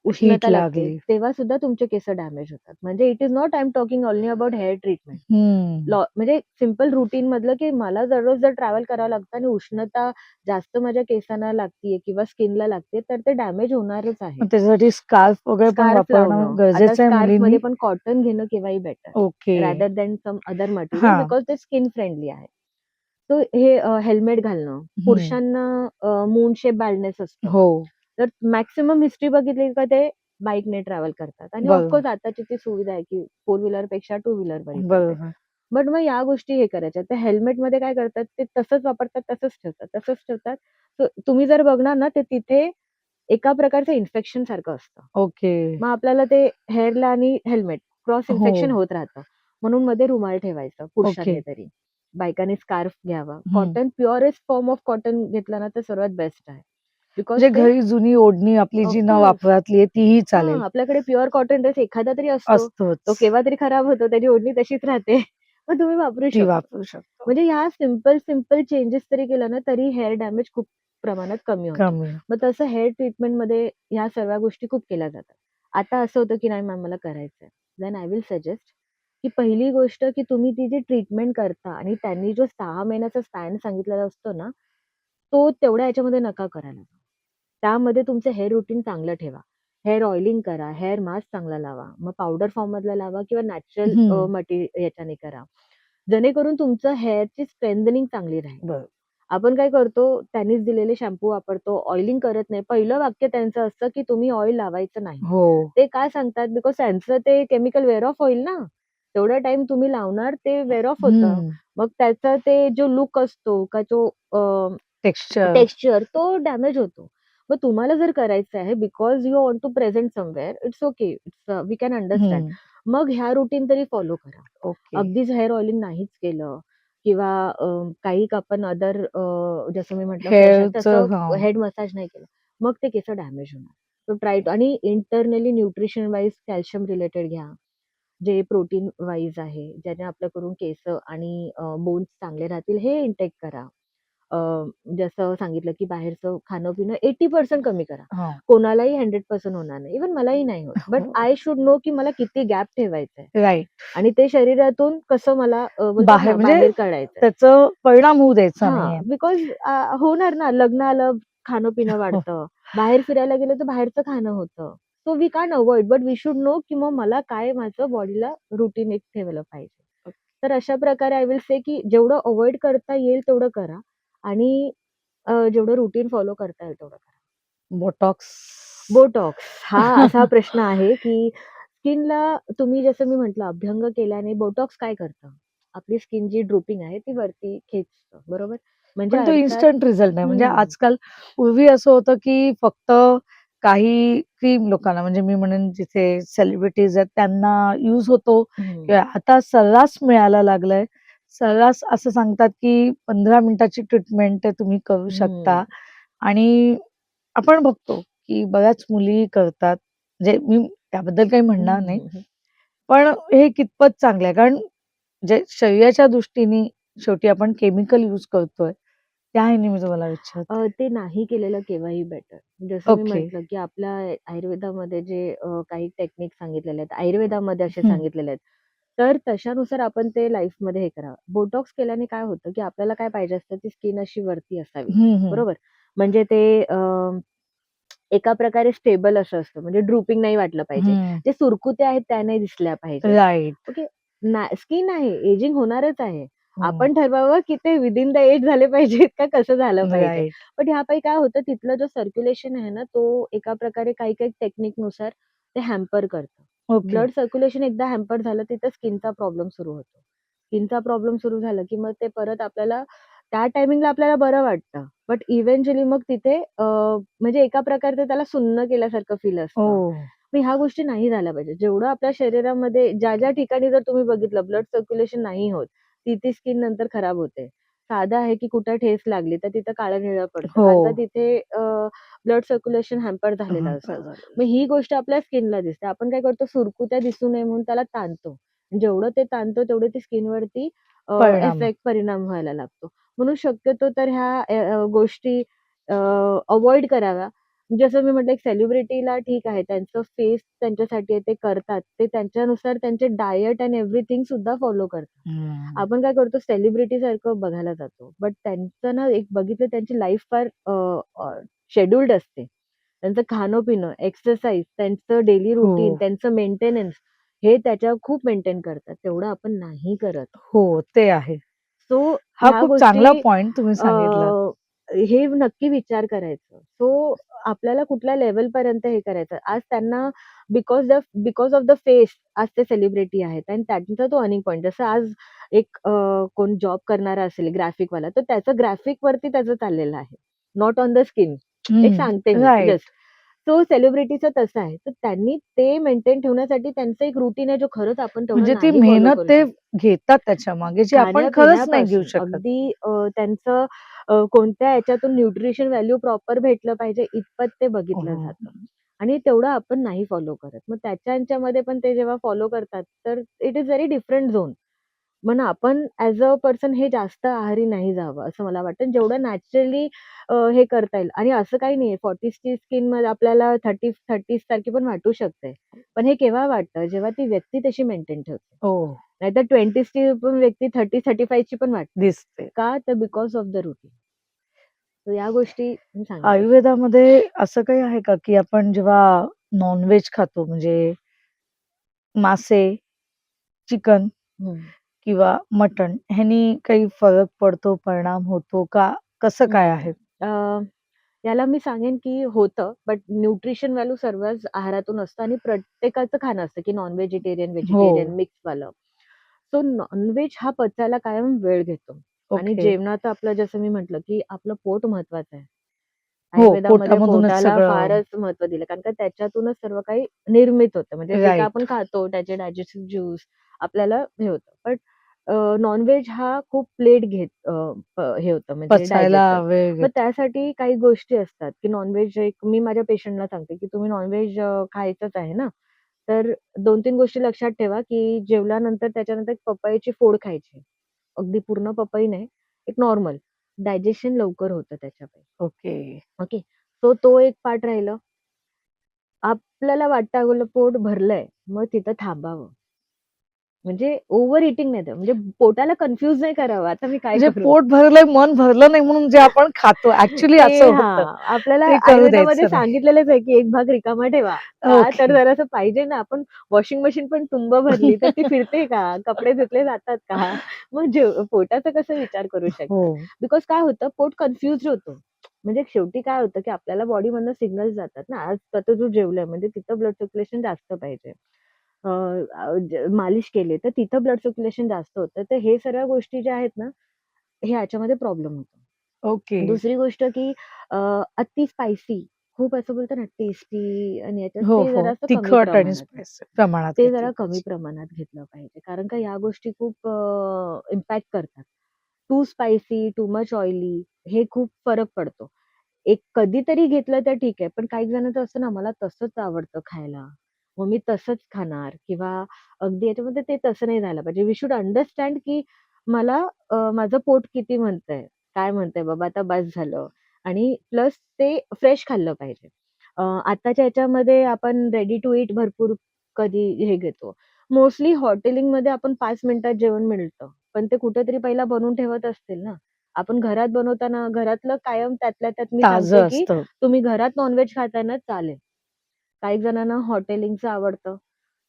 S1: हीट
S2: उष्णता लागते,
S1: लागली.
S2: तेव्हा सुद्धा तुमचे केस डॅमेज होतात. म्हणजे it is not I am talking only about hair treatment.
S1: हम्म.
S2: म्हणजे सिंपल रुटीन मधलं, की मला दररोज जर ट्रॅव्हल करावं लागतं आणि उष्णता जास्त माझ्या केसांना लागतीये किंवा स्किनला लागते, तर ते डॅमेज होणारच आहे.
S1: मग त्याच्यासाठी स्कार्फ वगैरे पण
S2: स्कार्फ
S1: वापरणं
S2: लावणं. आता
S1: गरजेचं आहे
S2: स्कार्फमध्ये
S1: मुलींनी.
S2: पण कॉटन घेणं केव्हाही better
S1: okay.
S2: Rather than some other material
S1: हा.
S2: बिकॉज ते स्किन फ्रेंडली आहे. तो हे हेल्मेट घालणं. पुरुषांना मून शेप बॅल्डनेस असतं.
S1: हो,
S2: तर मॅक्सिमम हिस्ट्री बघितली का ते बाईकने ट्रॅव्हल करतात आणि
S1: बरोबर,
S2: ऑफकोर्स आताची ती सुविधा आहे की फोर व्हीलर पेक्षा टू व्हीलर बरी पडते.
S1: बरोबर.
S2: बट मग या गोष्टी हे करायच्या. त्या हेल्मेटमध्ये काय करतात ते तसंच वापरतात, तसंच ठेवतात. तुम्ही जर बघणार ना ते तिथे एका प्रकारचं इन्फेक्शन सारखं असतं.
S1: ओके.
S2: मग आपल्याला ते हेअरला आणि हेल्मेट क्रॉस
S1: हो,
S2: इन्फेक्शन होत राहतं. म्हणून मध्ये रुमाल ठेवायचं
S1: ओके.
S2: पुरुषांनी तरी. बायकांनी स्कार्फ घ्यावा.
S1: हम्म.
S2: Cotton purest form of cotton घेतला ना तर सर्वात बेस्ट आहे. बिकॉज
S1: म्हणजे
S2: ते
S1: घरी जुनी ओढणी आपली जी न
S2: ऑफकोर्स
S1: वापरातली आहे तीही चालेल.
S2: आपल्याकडे प्युअर कॉटन ड्रेस एखादा तरी असतो. तो
S1: असतोच.
S2: केव्हा तरी खराब होतो. त्याची ओढणी तशीच राहते. मग तुम्ही वापरू
S1: ती
S2: शकता.
S1: वापरू शकतो.
S2: म्हणजे ह्या सिंपल चेंजेस तरी केलं ना तरी हेअर डॅमेज खूप प्रमाणात कमी होतो.
S1: कमी.
S2: मग तसं हेअर ट्रीटमेंटमध्ये ह्या सर्व गोष्टी खूप केल्या जातात. आता असं होतं की नाही मॅम मला करायचंय. देन आय विल सजेस्ट की पहिली गोष्ट की तुम्ही ती जी ट्रीटमेंट करता आणि त्यांनी जो 6 महिन्याचा स्पॅन सांगितलेला असतो ना, तो तेवढ्या ह्याच्यामध्ये नका करायला. त्यामध्ये तुमचं हेअर रुटीन चांगलं ठेवा. हेअर ऑइलिंग करा, हेअर मास्क चांगला लावा. मग पावडर फॉर्ममधला लावा किंवा नॅचरल
S1: हम्म.
S2: याच्याने करा. जेणेकरून तुमचं हेअरची स्ट्रेंथनिंग चांगली राहील.
S1: बरं.
S2: आपण काय करतो, त्यांनीच दिलेले शॅम्पू वापरतो, ऑइलिंग करत नाही. पहिलं वाक्य त्यांचं असतं, की तुम्ही ऑइल लावायचं नाही.
S1: हो.
S2: ते काय सांगतात बिकॉज त्यांचं ते केमिकल वेअर ऑफ होईल ना. तेवढा टाईम तुम्ही लावणार ते वेअर ऑफ होतं.
S1: हम्म.
S2: मग त्याचा ते जो लूक असतो का जो
S1: टेक्स्चर.
S2: टेक्स्चर तो डॅमेज होतो. मग तुम्हाला जर करायचं आहे because you want to present somewhere it's okay. We can understand.
S1: Hmm.
S2: मग ह्या रुटीन तरी फॉलो करा.
S1: ओके.
S2: अगदीच हेअर ऑइलिंग नाहीच केलं किंवा काही आपण अदर जसं मी म्हटलं फेशियल
S1: हेअरचं
S2: तसं हेड मसाज नाही केलं. मग ते केस डॅमेज होणार. सो ट्राय टू आणि internally nutrition wise calcium related घ्या. जे प्रोटीन वाईज आहे, ज्याने आपल्याकडून केस आणि बोन्स चांगले राहतील हे इंटेक करा. अ, जसं सांगितलं, की बाहेरचं खाणं-पिणं 80% कमी करा.
S1: हा.
S2: कोणालाही 100% होणार नाही. इव्हन मलाही नाही होत. बट
S1: हो.
S2: आय शुड नो, की मला किती गॅप ठेवायचा आहे
S1: राईट.
S2: आणि ते शरीरातून कसं मला बोलतात
S1: बाहेर
S2: ना,
S1: म्हणजे
S2: बाहेर काढायचंय.
S1: त्याचा परिणाम होऊ द्यायचा नाहीये.
S2: बिकॉज होणार ना, लग्न आलं, खाणं-पिणं
S1: हो.
S2: वाढतं. बाहेर फिरायला गेलं तर बाहेरचं खाणं होतं. So we can't avoid, but we should know, की मग मला काय माझं बॉडीला रुटीन एक ठेवलं पाहिजे. तर अशा प्रकारे आय विल से, की जेवढं अव्हॉइड करता येईल तेवढं करा आणि जेवढं रुटीन फॉलो करता येईल तेवढं करा.
S1: बोटॉक्स.
S2: बोटॉक्स हा असा प्रश्न आहे, की स्किनला तुम्ही जसं मी म्हटलं अभ्यंग केल्याने बोटॉक्स काय करतं? आपली स्किन जी ड्रुपिंग आहे ती वरती खेचतं, बरोबर? म्हणजे
S1: पण तो
S2: अर्थात
S1: इन्स्टंट रिझल्ट नाही. म्हणजे
S2: हं,
S1: आजकाल पूर्वी असं होतं, की फक्त काही क्रीम लोकांना म्हणजे मी म्हणेन जिथे सेलिब्रिटीज आहेत त्यांना यूज होतो
S2: हं,
S1: किंवा आता सर्रास मिळायला लागलंय. सर्रास असं सांगतात, की 15 मिनिटाची ट्रीटमेंट तुम्ही करू
S2: हं,
S1: शकता आणि आपण बघतो, की बऱ्याच मुली करतात. म्हणजे मी त्याबद्दल काही
S2: हं,
S1: म्हणणार
S2: हं,
S1: नाही.
S2: हं, हं.
S1: पण हे कितपत चांगलं आहे? कारण जे शरीराच्या दृष्टीने शेवटी आपण केमिकल यूज करतोय. त्या ह्याने मी तुम्हाला विचारते.
S2: ते नाही केलेलं केव्हाही बेटर. जसं मी
S1: ओके.
S2: म्हटलं, की आपल्या आयुर्वेदामध्ये जे काही टेक्निक सांगितलेले आहेत, आयुर्वेदामध्ये असे
S1: हं.
S2: सांगितलेले आहेत. तर तशानुसार आपण ते लाईफमध्ये हे करावं. बोटॉक्स केल्याने काय होतं, की आपल्याला काय पाहिजे असतं, ती स्किन अशी वरती असावी.
S1: हं, हं.
S2: बरोबर? म्हणजे ते एका प्रकारे स्टेबल असं असतं. म्हणजे ड्रुपिंग नाही वाटलं पाहिजे.
S1: हं.
S2: जे सुरकुत्या आहेत त्या नाही दिसल्या पाहिजेत.
S1: राइट.
S2: ओके. स्किन आहे, एजिंग होणारच आहे.
S1: हं.
S2: आपण ठरवावं की ते विथिन द एज झाले पाहिजेत का कसं झालं पाहिजे.
S1: राइट.
S2: पण ह्यापायी काय होतं तिथलं जो सर्क्युलेशन आहे ना, तो एका प्रकारे काही-काही टेक्निकनुसार ते हॅम्पर करतं.
S1: ओके.
S2: ब्लड सर्क्युलेशन एकदा हॅम्पर झालं तिथं स्किनचा प्रॉब्लेम सुरू होतो. स्किनचा प्रॉब्लेम सुरू झाला की मग ते परत आपल्याला त्या टायमिंगला आपल्याला बरं वाटतं. बट इव्हेंच्युअली मग तिथे म्हणजे एका प्रकारचं त्याला सुन्न केल्यासारखं फील असतं.
S1: ओह!
S2: मग ह्या गोष्टी नाही झाल्या पाहिजे. जेवढं आपल्या शरीरामध्ये ज्या ठिकाणी जर तुम्ही बघितलं ब्लड सर्क्युलेशन नाही होत, ती स्किन नंतर खराब होते. साधं आहे की कुठे ठेच लागली तर तिथं काळं-निळं पडतं. कारण का
S1: हो.
S2: तिथे ब्लड सर्क्युलेशन हॅम्पर झालेलं
S1: हॅम्पर
S2: असतं.
S1: झालेलं.
S2: मग ही गोष्ट आपल्या स्किनला दिसते. आपण काय करतो सुरकुत्या दिसू नये म्हणून त्याला ताणतो. जेवढं ते ताणतो तेवढे ती स्किनवरती
S1: परिणाम.
S2: परिणाम व्हायला लागतो. म्हणून शक्यतो तर ह्या गोष्टी अव्हॉइड कराव्या. जसं मी म्हटलं एक सेलिब्रिटीला ठीक आहे त्यांचं फेस त्यांच्यासाठी आहे ते करतात. ते त्यांच्यानुसार त्यांचे डायट एंड एव्हरीथिंग सुद्धा फॉलो करतात.
S1: हं.
S2: आपण काय करतो सेलिब्रिटी सारखं बघायला जातो. बट त्यांचं ना एक बघितलं त्यांची लाईफ फार शेड्यूल्ड असते. त्यांचं खाणं-पिणं, एक्सरसाइज, त्यांचं डेली रुटीन,
S1: हो,
S2: त्यांचं मेंटेनन्स हे त्याच्यावर खूप मेंटेन करतात. तेवढं आपण नाही करत.
S1: हो. ते आहे.
S2: सो
S1: हा
S2: ह्या
S1: खूप
S2: गोष्टी
S1: चांगला पॉइंट तुम्ही सांगितलात.
S2: हे नक्की विचार करायचं. सो आपल्याला कुठल्या लेव्हलपर्यंत हे करायचं. आज त्यांना बिकॉज ऑफ द फेस आज ते सेलिब्रिटी आहेत आणि त्यांचा तो अर्निंग पॉइंट. जसं आज एक कोण जॉब करणारा असेल ग्राफिकवाला, तर त्याचं ग्राफिकवरती त्याचं चाललेलं आहे. Not on the skin. एक
S1: हं.
S2: सांगते मी
S1: राइट.
S2: जस्ट. तो सेलिब्रिटीचं तसं आहे. तर त्यांनी ते मेंटेन ठेवण्यासाठी त्यांचं एक रुटीन आहे, जो खरंच आपण तेवढं
S1: म्हणजे ती
S2: नाही फॉलो
S1: मेहनत
S2: करू
S1: ते
S2: शकत.
S1: घेतात त्याच्यामागे, जी आपण खरंच नाही घेऊ
S2: खाण्यापिण्यापासून
S1: शकत.
S2: अगदी त्यांचं कोणत्या ह्याच्यातून न्यूट्रिशन व्हॅल्यू प्रॉपर भेटलं पाहिजे इतपत ते बघितलं
S1: हो.
S2: जातं. आणि तेवढं आपण नाही फॉलो करत. मग त्याच्या पण ते जेव्हा फॉलो करतात, तर it is very different zone. मग आपण ॲज अ पर्सन हे जास्त आहारी नाही जावं, असं मला वाटतं. जेवढं नॅचरली हे करता येईल आणि असं काही नाहीये 40ची स्किनमध्ये आपल्याला 30 सारखी पण वाटू शकते. पण हे केव्हा वाटतं, जेव्हा ती व्यक्ती तशी मेंटेन ठेवते.
S1: हो.
S2: नाहीतर 20ची पण व्यक्ती 30-35ची पण वाटते.
S1: दिसते.
S2: का? तर बिकॉज ऑफ द रुटीन. तर या गोष्टी मी सांगते.
S1: आयुर्वेदामध्ये असं काही आहे का, की आपण जेव्हा नॉन-व्हेज खातो म्हणजे मासे, चिकन
S2: हं,
S1: किंवा मटण ह्यानी काही फरक पडतो, परिणाम होतो का? कसं काय
S2: हं.
S1: आहे?
S2: याला मी सांगेन की होतं, बट न्यूट्रिशन व्हॅल्यू सर्वच आहारातून असतं आणि प्रत्येकाचं खाणं असतं की नॉन व्हेजिटेरियन,
S1: हो.
S2: व्हेजिटेरियन मिक्सवालं. सो नॉन-व्हेज हा पचायला कायम वेळ घेतो आणि
S1: ओके.
S2: जेवणाचं आपलं जसं मी म्हटलं की आपलं पोट महत्वाचं आहे.
S1: हो,
S2: आयुर्वेदामध्ये
S1: पोटामधूनच
S2: पोटाला
S1: सगळं.
S2: फारच महत्त्व दिलं. कारण का त्याच्यातूनच सर्व काही निर्मित होतं. म्हणजे जे काही आपण
S1: राइट.
S2: खातो त्याचे डायजेस्टिव्ह ज्यूस आपल्याला हे होतं. बट नॉन-व्हेज हा खूप लेट हे होतं म्हणजे
S1: पचायला
S2: डायजेस्ट.
S1: वेळ
S2: मग
S1: घेतो.
S2: त्यासाठी काही गोष्टी असतात, की नॉन-व्हेज एक मी माझ्या पेशंटला सांगते, की तुम्ही नॉन-व्हेज खायचंच आहे ना, तर 2-3 गोष्टी लक्षात ठेवा, की जेवल्यानंतर त्याच्यानंतर एक पपईची फोड खायची. अगदी पूर्ण पपई नाही, एक नॉर्मल. डायजेशन लवकर होतं त्याच्याने.
S1: ओके.
S2: ओके. सो तो एक पार्ट राहिलं. आपल्याला वाटतं आपलं पोट भरलंय, मग तिथं थांबावं. म्हणजे ओव्हर ईटिंग नाही म्हणजे पोटाला कन्फ्यूज नाही करावं. आता मी काय
S1: म्हणजे
S2: करू?
S1: पोट भरलंय, मन भरलं नाही म्हणून जे आपण खातो ॲक्चुअली
S2: ते
S1: असं होतं.
S2: हां, आपल्याला
S1: ते करू
S2: आयुर्वेदामध्ये
S1: द्यायचं नाही.
S2: सांगितलेलंच आहे, की एक भाग रिकामा ठेवा. का? तर
S1: ओके.
S2: जरासं पाहिजे ना, आपण वॉशिंग मशीन पण तुंब भरली, तर ती फिरते का? कपडे धुतले जातात का? मग पोटाचा कसा विचार करू
S1: हो.
S2: शकता? बिकॉज काय होतं, पोट कन्फ्युज्ड होतो. म्हणजे शेवटी काय होतं, की आपल्याला बॉडीमधनं सिग्नल्स जातात ना, आज आता तू जेवलं म्हणजे तिथं ब्लड सर्क्युलेशन जास्त पाहिजे. अ, मालिश केली, तर तिथं ब्लड सर्क्युलेशन जास्त होतं. तर हे सर्व गोष्टी ज्या आहेत ना, हे ह्याच्यामध्ये प्रॉब्लेम होतो.
S1: ओके.
S2: दुसरी गोष्ट की अ, अति स्पायसी खूप असं बोलतो ना टेस्टी आणि याच्यात
S1: हो,
S2: ते
S1: हो.
S2: जरासं कमी
S1: तिखट आणि
S2: प्रमाणात.
S1: स्पायसी प्रमाणात
S2: ते
S1: घेतलं
S2: जरा कमी
S1: पाहिजे.
S2: प्रमाणात घेतलं पाहिजे. कारण का ह्या गोष्टी खूप इम्पॅक्ट करतात. Too spicy, too much oily हे खूप फरक पडतो. एक कधीतरी घेतलं तर ठीक आहे. पण काही जणांचं असतं ना, मला तसंच आवडतं खायला. मग मी तसंच खाणार किंवा अगदी याच्यामध्ये ते तसं नाही झालं पाहिजे. वी शुड अंडरस्टँड की मला माझं पोट किती म्हणतंय, काय म्हणतंय बाबा आता बास झालं आणि प्लस ते फ्रेश खाल्लं पाहिजे. आताच्या ह्याच्यामध्ये आपण रेडी टू ईट भरपूर कधी हे घेतो. मोस्टली हॉटेलिंगमध्ये आपण 5 मिनिटात जेवण मिळतं. पण ते कुठेतरी पहिला बनवून ठेवत असतील ना. आपण घरात बनवताना घरातलं कायम त्यातल्या त्यात मी सांगते,
S1: ताजं
S2: की
S1: असतं.
S2: तुम्ही घरात नॉन-व्हेज खाताय ना चालेल. काही जणांना हॉटेलिंगचं आवडतं.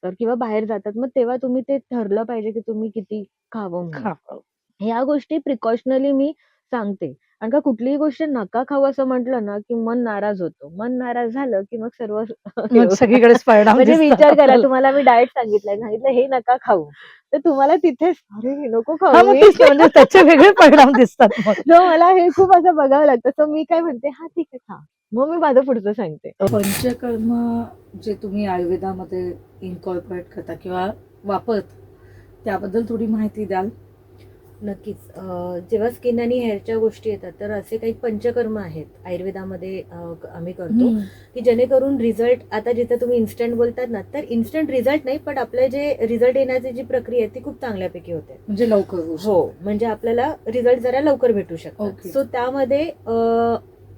S2: तर किंवा बाहेर जातात. मग तेव्हा तुम्ही ते ठरलं पाहिजे, की तुम्ही किती खावं म्हणून.
S1: खावं.
S2: ह्या गोष्टी प्रिकॉशनली मी सांगते. कारण का कुठलीही गोष्ट नका खाऊ असं म्हटलं ना, की मन नाराज होतं. मन नाराज झालं, की मग सर्व हे
S1: मग
S2: होतं.
S1: सगळीकडेच परिणाम
S2: म्हणजे
S1: दिसतात
S2: विचार करा
S1: आपल्याला.
S2: तुम्हाला मी डाएट सांगितलंय हे नका खाऊ. तर तुम्हाला तिथेच "अरे नको
S1: हां,
S2: खाऊ
S1: मग
S2: मी."
S1: तेच ना म्हणजे त्याचे वेगळे परिणाम दिसतात मग.
S2: तर मला हे खूप असं बघावं लागतं. सो मी काय म्हणते, "हां, ठीक आहे खा." मग मी माझं पुढचं सांगते.
S1: पंचकर्म जे तुम्ही आयुर्वेदामध्ये इन्कॉर्पोरेट करता किंवा वापरता त्याबद्दल थोडी माहिती द्याल?
S2: नक्कीच. जेव्हा स्किन आणि हेअरच्या गोष्टी येतात तर असे काही पंचकर्म आहेत आयुर्वेदामध्ये आम्ही करतो की जेणेकरून रिझल्ट, आता जिथे तुम्ही इन्स्टंट बोलतात ना, तर इन्स्टंट रिझल्ट नाही, पण आपलं जे रिझल्ट येण्याची जी प्रक्रिया आहे ती खूप चांगल्यापैकी होते.
S1: म्हणजे लवकर होऊ
S2: हो, म्हणजे आपल्याला रिझल्ट जरा लवकर भेटू शकतात.
S1: Okay.
S2: सो त्यामध्ये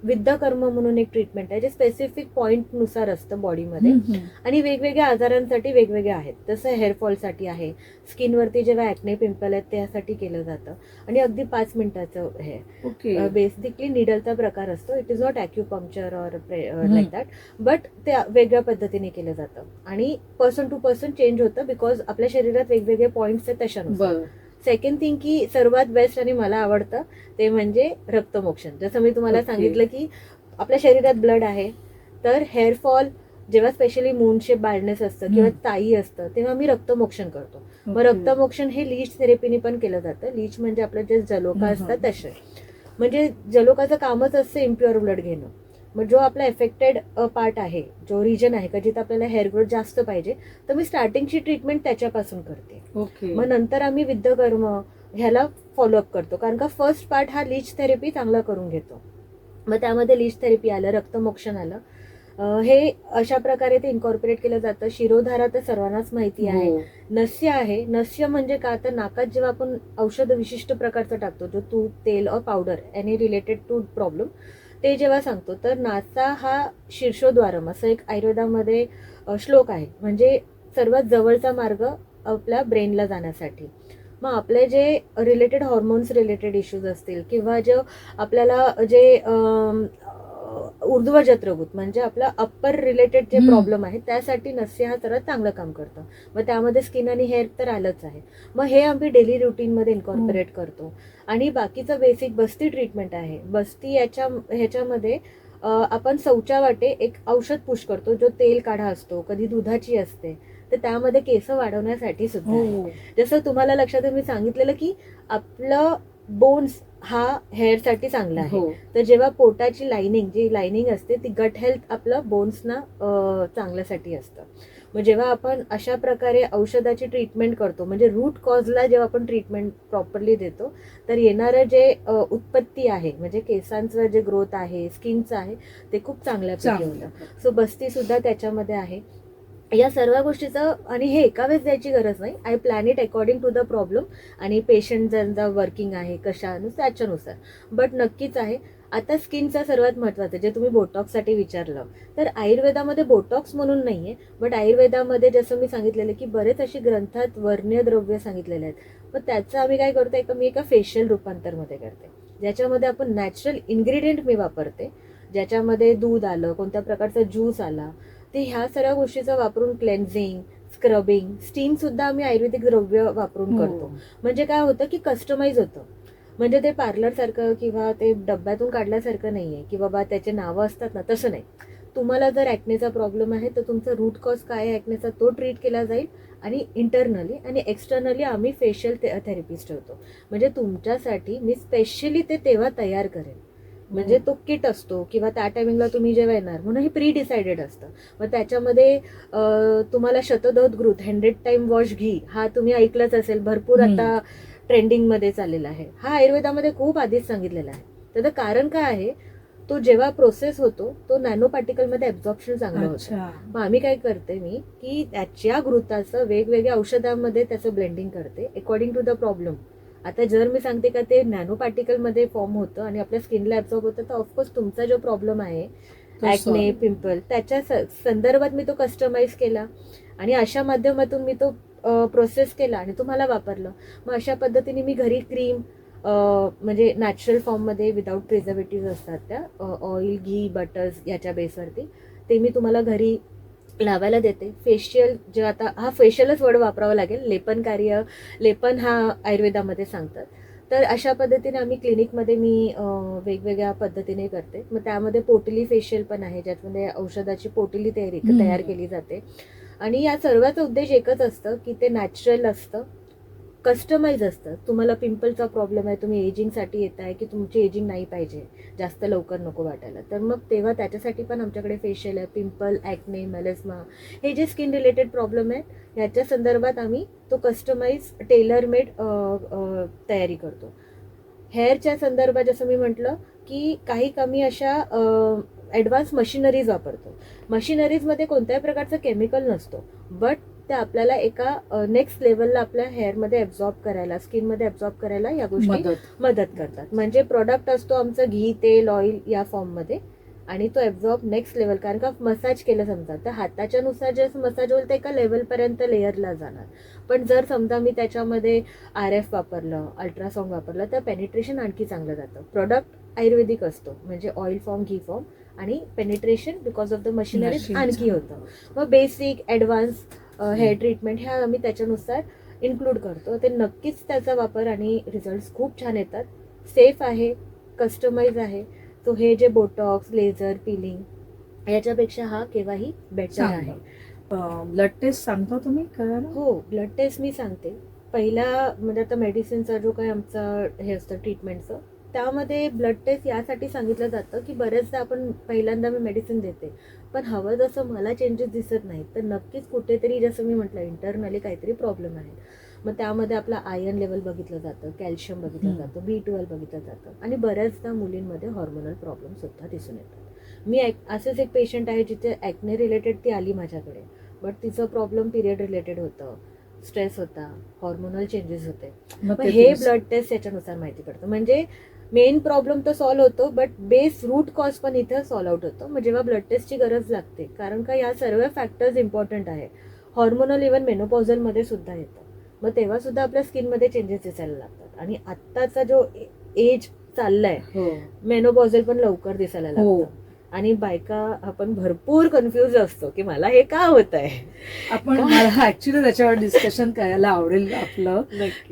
S2: विद्याकर्म म्हणून एक ट्रीटमेंट आहे जे स्पेसिफिक पॉइंट नुसार असतं बॉडीमध्ये आणि वेगवेगळ्या आजारांसाठी वेगवेगळे आहेत. तसं हेअरफॉलसाठी आहे, स्किनवरती जेव्हा ॲक्ने पिंपल आहेत त्यासाठी केलं जातं आणि अगदी 5 मिनिटाचं हे
S1: ओके
S2: बेसिकली निडलचा प्रकार असतो. It is not acupuncture or like that, but ते वेगळ्या पद्धतीने केलं जातं आणि पर्सन टू पर्सन चेंज होतं बिकॉज आपल्या शरीरात वेगवेगळे पॉईंट्स आहेत तशानुसार.
S1: बरं.
S2: सेकंड थिंग की सर्वात बेस्ट आणि मला आवडतं ते म्हणजे रक्तमोक्षण. जसं मी तुम्हाला
S1: Okay.
S2: सांगितलं की आपल्या शरीरात ब्लड आहे, तर हेअरफॉल जेव्हा स्पेशली मून शेप बाल्डनेस असतं किंवा ताई असतं तेव्हा मी रक्तमोक्षण करतो. मग
S1: Okay.
S2: रक्तमोक्षण हे लीच थेरपीने पण केलं जातं. लीच म्हणजे आपलं जे जलोका
S1: हम्म.
S2: असतात तसे, म्हणजे जलोकाचं कामच असतं इम्प्युअर ब्लड घेणं. मग जो आपला एफेक्टेड पार्ट आहे, जो रिजन आहे का जिथे आपल्याला हेअर ग्रोथ जास्त पाहिजे, तर मी स्टार्टिंगची ट्रीटमेंट त्याच्यापासून करते.
S1: ओके
S2: मग नंतर आम्ही विद्यकर्म ह्याला फॉलोअप करतो, कारण का फर्स्ट पार्ट हा लीच थेरपी चांगला करून घेतो. मग त्यामध्ये लीच थेरपी आलं, रक्तमोक्षण आलं. हे अशा प्रकारे ते इन्कॉर्पोरेट केलं जातं. शिरोधारा तर सर्वांनाच माहिती आहे.
S1: हो.
S2: नस्य आहे. नस्य म्हणजे का, तर नाकात जेव्हा आपण औषध विशिष्ट प्रकारचं टाकतो, जो तूप, तेल और powder any related to problem, ते जेव्हा सांगतो तर नासा हा शीर्षोद्वारम असं एक आयुर्वेदामध्ये श्लोक आहे, म्हणजे सर्वात जवळचा मार्ग आपल्या ब्रेनला जाण्यासाठी. मग आपले जे रिलेटेड हॉर्मोन्स रिलेटेड इश्यूज असतील किंवा जो आपल्याला जे ऊर्ध्व जत्रभूत म्हणजे आपला अप्पर रिलेटेड जे प्रॉब्लेम आहे त्यासाठी नस्य हा सर्वात चांगलं काम करतं. मग त्यामध्ये स्किन आणि हेअर तर आलंच आहे. मग हे आम्ही डेली रुटीनमध्ये इन्कॉर्पोरेट करतो. आणि बाकीचं बेसिक बस्ती ट्रीटमेंट आहे. बस्ती ह्याच्यामध्ये आपण शौचा वाटे एक औषध पुश करतो, जो तेल काढा असतो, कधी दुधाची असते, तर त्यामध्ये केस वाढवण्यासाठी सुद्धा आहे.
S1: हो.
S2: जसं तुम्हाला लक्षात आहे, मी सांगितलेलं की आपलं बोन्स हा हेअरसाठी चांगला आहे.
S1: हो.
S2: तर जेव्हा पोटाची लाइनिंग, जी लाइनिंग असते ती गट हेल्थ आपलं बोन्सना चांगल्यासाठी असतं. मग जेव्हा आपण अशा प्रकारे औषधाची ट्रीटमेंट करतो, म्हणजे रूट कॉजला जेव्हा आपण ट्रीटमेंट प्रॉपरली देतो, तर येणारं जे उत्पत्ती आहे, म्हणजे केसांचं जे ग्रोथ आहे, स्किनचं आहे, ते खूप चांगल्यापैकी होतं. सो बस्ती सुद्धा त्याच्यामध्ये आहे. या सर्व गोष्टीचं, आणि हे एका वेळेस द्यायची गरज नाही. I plan it according to the problem आणि पेशंट ज्यांचा वर्किंग आहे कशानुसार त्याच्यानुसार. बट नक्कीच आहे. आता स्किनचा सर्वात महत्त्वाचं जे तुम्ही बोटॉक्ससाठी विचारलं, तर आयुर्वेदामध्ये बोटॉक्स म्हणून नाही आहे, बट आयुर्वेदामध्ये जसं मी सांगितलेलं की बरेच अशी ग्रंथात वर्णीय द्रव्य सांगितलेले आहेत. मग त्याचं आम्ही काय करतो, मी एका फेशियल रूपांतरमध्ये करते, ज्याच्यामध्ये आपण नॅचरल इन्ग्रेडियंट मी वापरते, ज्याच्यामध्ये दूध आलं, कोणत्या प्रकारचा ज्यूस आला, ते ह्या सगळ्या गोष्टीचा वापरून क्लेन्झिंग, स्क्रबिंग, स्टीम सुद्धा आम्ही आयुर्वेदिक द्रव्य वापरून करतो. म्हणजे काय होतं की कस्टमाइज होतं. म्हणजे ते पार्लर सारखं किंवा ते डब्यातून काढल्यासारखं नाहीये की बाबा त्याचे नावं असतात ना, तसं नाही. तुम्हाला जर ॲक्नेचा प्रॉब्लेम आहे तर तुमचा रूट कॉज काय आहे ॲक्नेचा तो ट्रीट केला जाईल, आणि इंटरनली आणि एक्सटर्नली आम्ही फेशियल थेरपिस्ट ठेवतो. म्हणजे तुमच्यासाठी मी स्पेशली ते तेव्हा तयार करेन. म्हणजे तो किट असतो किंवा त्या टायमिंगला तुम्ही जेव्हा येणार म्हणून हे प्री डिसाइडेड असतं. मग त्याच्यामध्ये तुम्हाला शतदोत घृत 100 टाइम वॉश घी, हा तुम्ही ऐकलंच असेल, भरपूर आता ट्रेंडिंगमध्ये चाललेला आहे. हा आयुर्वेदामध्ये खूप आधीच सांगितलेला आहे. त्याचं कारण काय आहे, तो जेव्हा प्रोसेस होतो तो नॅनो पार्टिकलमध्ये ॲब्झॉर्प्शन चांगलं होतं. मग आम्ही काय करते मी की त्याच्या घृताचं वेगवेगळ्या औषधांमध्ये त्याचं ब्लेंडिंग करते अकॉर्डिंग टू द प्रॉब्लेम. आता जर मी सांगते का ते नॅनो पार्टिकलमध्ये फॉर्म होतं आणि आपल्या स्किनला ॲब्झॉर्ब होतं, तर ऑफकोर्स तुमचा जो प्रॉब्लेम आहे ॲक्ने, पिंपल, त्याच्या संदर्भात मी तो कस्टमाइज केला आणि अशा माध्यमातून मी तो प्रोसेस केला आणि तुम्हाला वापरलं. मग अशा पद्धतीने मी घरी क्रीम, म्हणजे नॅचरल फॉर्ममध्ये विदाऊट प्रिझर्वेटिव्ह असतात त्या, ऑइल, घी, बटर्स याच्या बेसवरती, ते मी तुम्हाला घरी लावायला देते. फेशियल, जे आता हा फेशियलच वर्ड वापरावा लागेल, लेपन कार्य, लेपन हा आयुर्वेदामध्ये सांगतात. तर अशा पद्धतीने आम्ही क्लिनिकमध्ये मी वेगवेगळ्या पद्धतीने करते. मग त्यामध्ये पोटली फेशियल पण आहे, ज्याच्यामध्ये औषधाची पोटली तयार केली जाते. आणि या सर्वाचा उद्देश एकच असतं की ते नॅचरल असतं, कस्टमाइज असतं. तुम्हाला पिंपलचा प्रॉब्लेम आहे, तुम्ही एजिंगसाठी येताय की तुमची एजिंग नाही पाहिजे, जास्त लवकर नको वाटायला, तर मग तेव्हा त्याच्यासाठी पण आमच्याकडे फेशियल आहे. पिंपल, ॲक्ने, मेलेस्मा हे जे स्किन रिलेटेड प्रॉब्लेम आहेत ह्याच्या संदर्भात आम्ही तो कस्टमाइज टेलर मेड तयारी करतो. हेअरच्या संदर्भात जसं मी म्हटलं की काही कमी अशा ॲडव्हान्स मशिनरीज वापरतो. मशिनरीजमध्ये कोणत्याही प्रकारचं केमिकल नसतो, बट ते आपल्याला एका नेक्स्ट लेवलला आपल्या हेअरमध्ये ॲब्झॉर्ब करायला, स्किनमध्ये ॲब्झॉर्ब करायला या गोष्टी मदत करतात. म्हणजे प्रॉडक्ट असतो आमचं घी, तेल, ऑइल या फॉर्ममध्ये, आणि तो ॲब्झॉर्ब नेक्स्ट लेवल, कारण का मसाज केलं समजा तर हाताच्या नुसार जे मसाज होईल ते एका लेवलपर्यंत लेअरला जाणार. पण जर समजा मी त्याच्यामध्ये RF वापरलं, अल्ट्रासाऊंड वापरलं तर पेनिट्रेशन आणखी चांगलं जातं. प्रोडक्ट आयुर्वेदिक असतो, म्हणजे ऑइल फॉर्म, घी फॉर्म, आणि penetration because of the machineries आणखी होतं. मग बेसिक, ॲडव्हान्स हेअर ट्रीटमेंट ह्या आम्ही त्याच्यानुसार इन्क्लूड करतो. ते नक्कीच त्याचा वापर आणि रिझल्ट्स खूप छान येतात. सेफ आहे, कस्टमाइज आहे. तो हे जे बोटॉक्स, लेझर, पिलिंग याच्यापेक्षा हा केव्हाही बेटर आहे.
S3: ब्लड टेस्ट सांगता तुम्ही करायला?
S2: हो, ब्लड टेस्ट मी सांगते. पहिला म्हणजे आता मेडिसिनचा जो काही आमचा हे असतं ट्रीटमेंटचं, त्यामध्ये ब्लड टेस्ट यासाठी सांगितलं जातं की बरेचदा आपण पहिल्यांदा मी मेडिसिन देते, पण हवं जसं मला चेंजेस दिसत नाहीत, तर नक्कीच कुठेतरी जसं मी म्हटलं इंटरनली काहीतरी प्रॉब्लेम आहे. मग त्यामध्ये आपला आयर्न लेवल बघितलं जातं, कॅल्शियम बघितलं जातं, B12 बघितलं जातं, आणि बऱ्याचदा मुलींमध्ये हॉर्मोनल प्रॉब्लेम सुद्धा दिसून येतात. मी असेच एक पेशंट आहे जिथे ॲक्ने रिलेटेड ती आली माझ्याकडे, बट तिचं प्रॉब्लेम पिरियड रिलेटेड होतं, स्ट्रेस होता, हॉर्मोनल चेंजेस होते. मग हे ब्लड टेस्ट याच्यानुसार माहिती पडतं. म्हणजे मेन प्रॉब्लेम तर सॉल्व्ह होतो, बट बेस रूट कॉज पण इथं सॉल्व्ह आउट होतो. मग जेव्हा ब्लड टेस्टची गरज लागते, कारण का या सर्व फॅक्टर्स इम्पॉर्टंट आहे. हॉर्मोनल इव्हन मेनोपॉझलमध्ये सुद्धा येतं, मग तेव्हा सुद्धा आपल्या स्किनमध्ये चेंजेस दिसायला लागतात. आणि आत्ताचा जो एज चाललाय, मेनोपॉझल पण लवकर दिसायला लागतं, आणि बायका आपण भरपूर कन्फ्युज असतो की मला हे का होत आहे.
S3: आपण मला ऍक्च्युली त्याच्यावर डिस्कशन करायला आवडेल आपलं,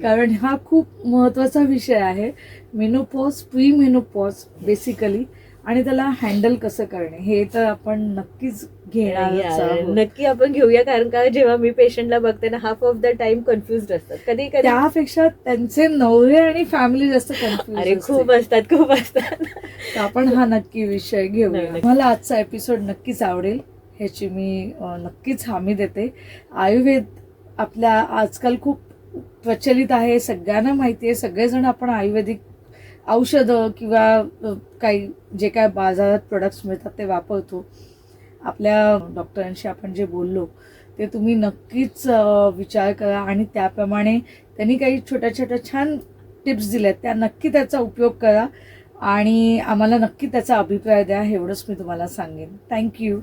S3: कारण हा खूप महत्वाचा विषय आहे. मेनोपॉज, प्री मेनोपॉज बेसिकली, आणि त्याला हँडल कसं करणे हे तर आपण नक्कीच घेणार.
S2: नक्की आपण घेऊया, कारण का जेव्हा मी पेशंटला बघते ना, half of the time confuse असतात. कधी कधी
S3: त्यापेक्षा त्यांचे नवरे आणि फॅमिली जास्त कन्फ्युज.
S2: अरे खूप असतात.
S3: आपण हा नक्की विषय घेऊया. मला आजचा एपिसोड नक्कीच आवडेल ह्याची मी नक्कीच हमी देते. आयुर्वेद आपल्या आजकाल खूप प्रचलित आहे, सगळ्यांना माहिती आहे. सगळेजण आपण आयुर्वेदिक औषधं किंवा काही जे काय बाजारात प्रोडक्ट्स मिळतात ते वापरतो. आपल्या डॉक्टरांशी आपण जे बोललो ते तुम्ही नक्कीच विचार करा, आणि त्याप्रमाणे त्यांनी काही छोट्या छोट्या छान टिप्स दिल्यात, त्या नक्की त्याचा उपयोग करा, आणि आम्हाला नक्की त्याचा अभिप्राय द्या. एवढंच मी तुम्हाला सांगेन. थँक्यू.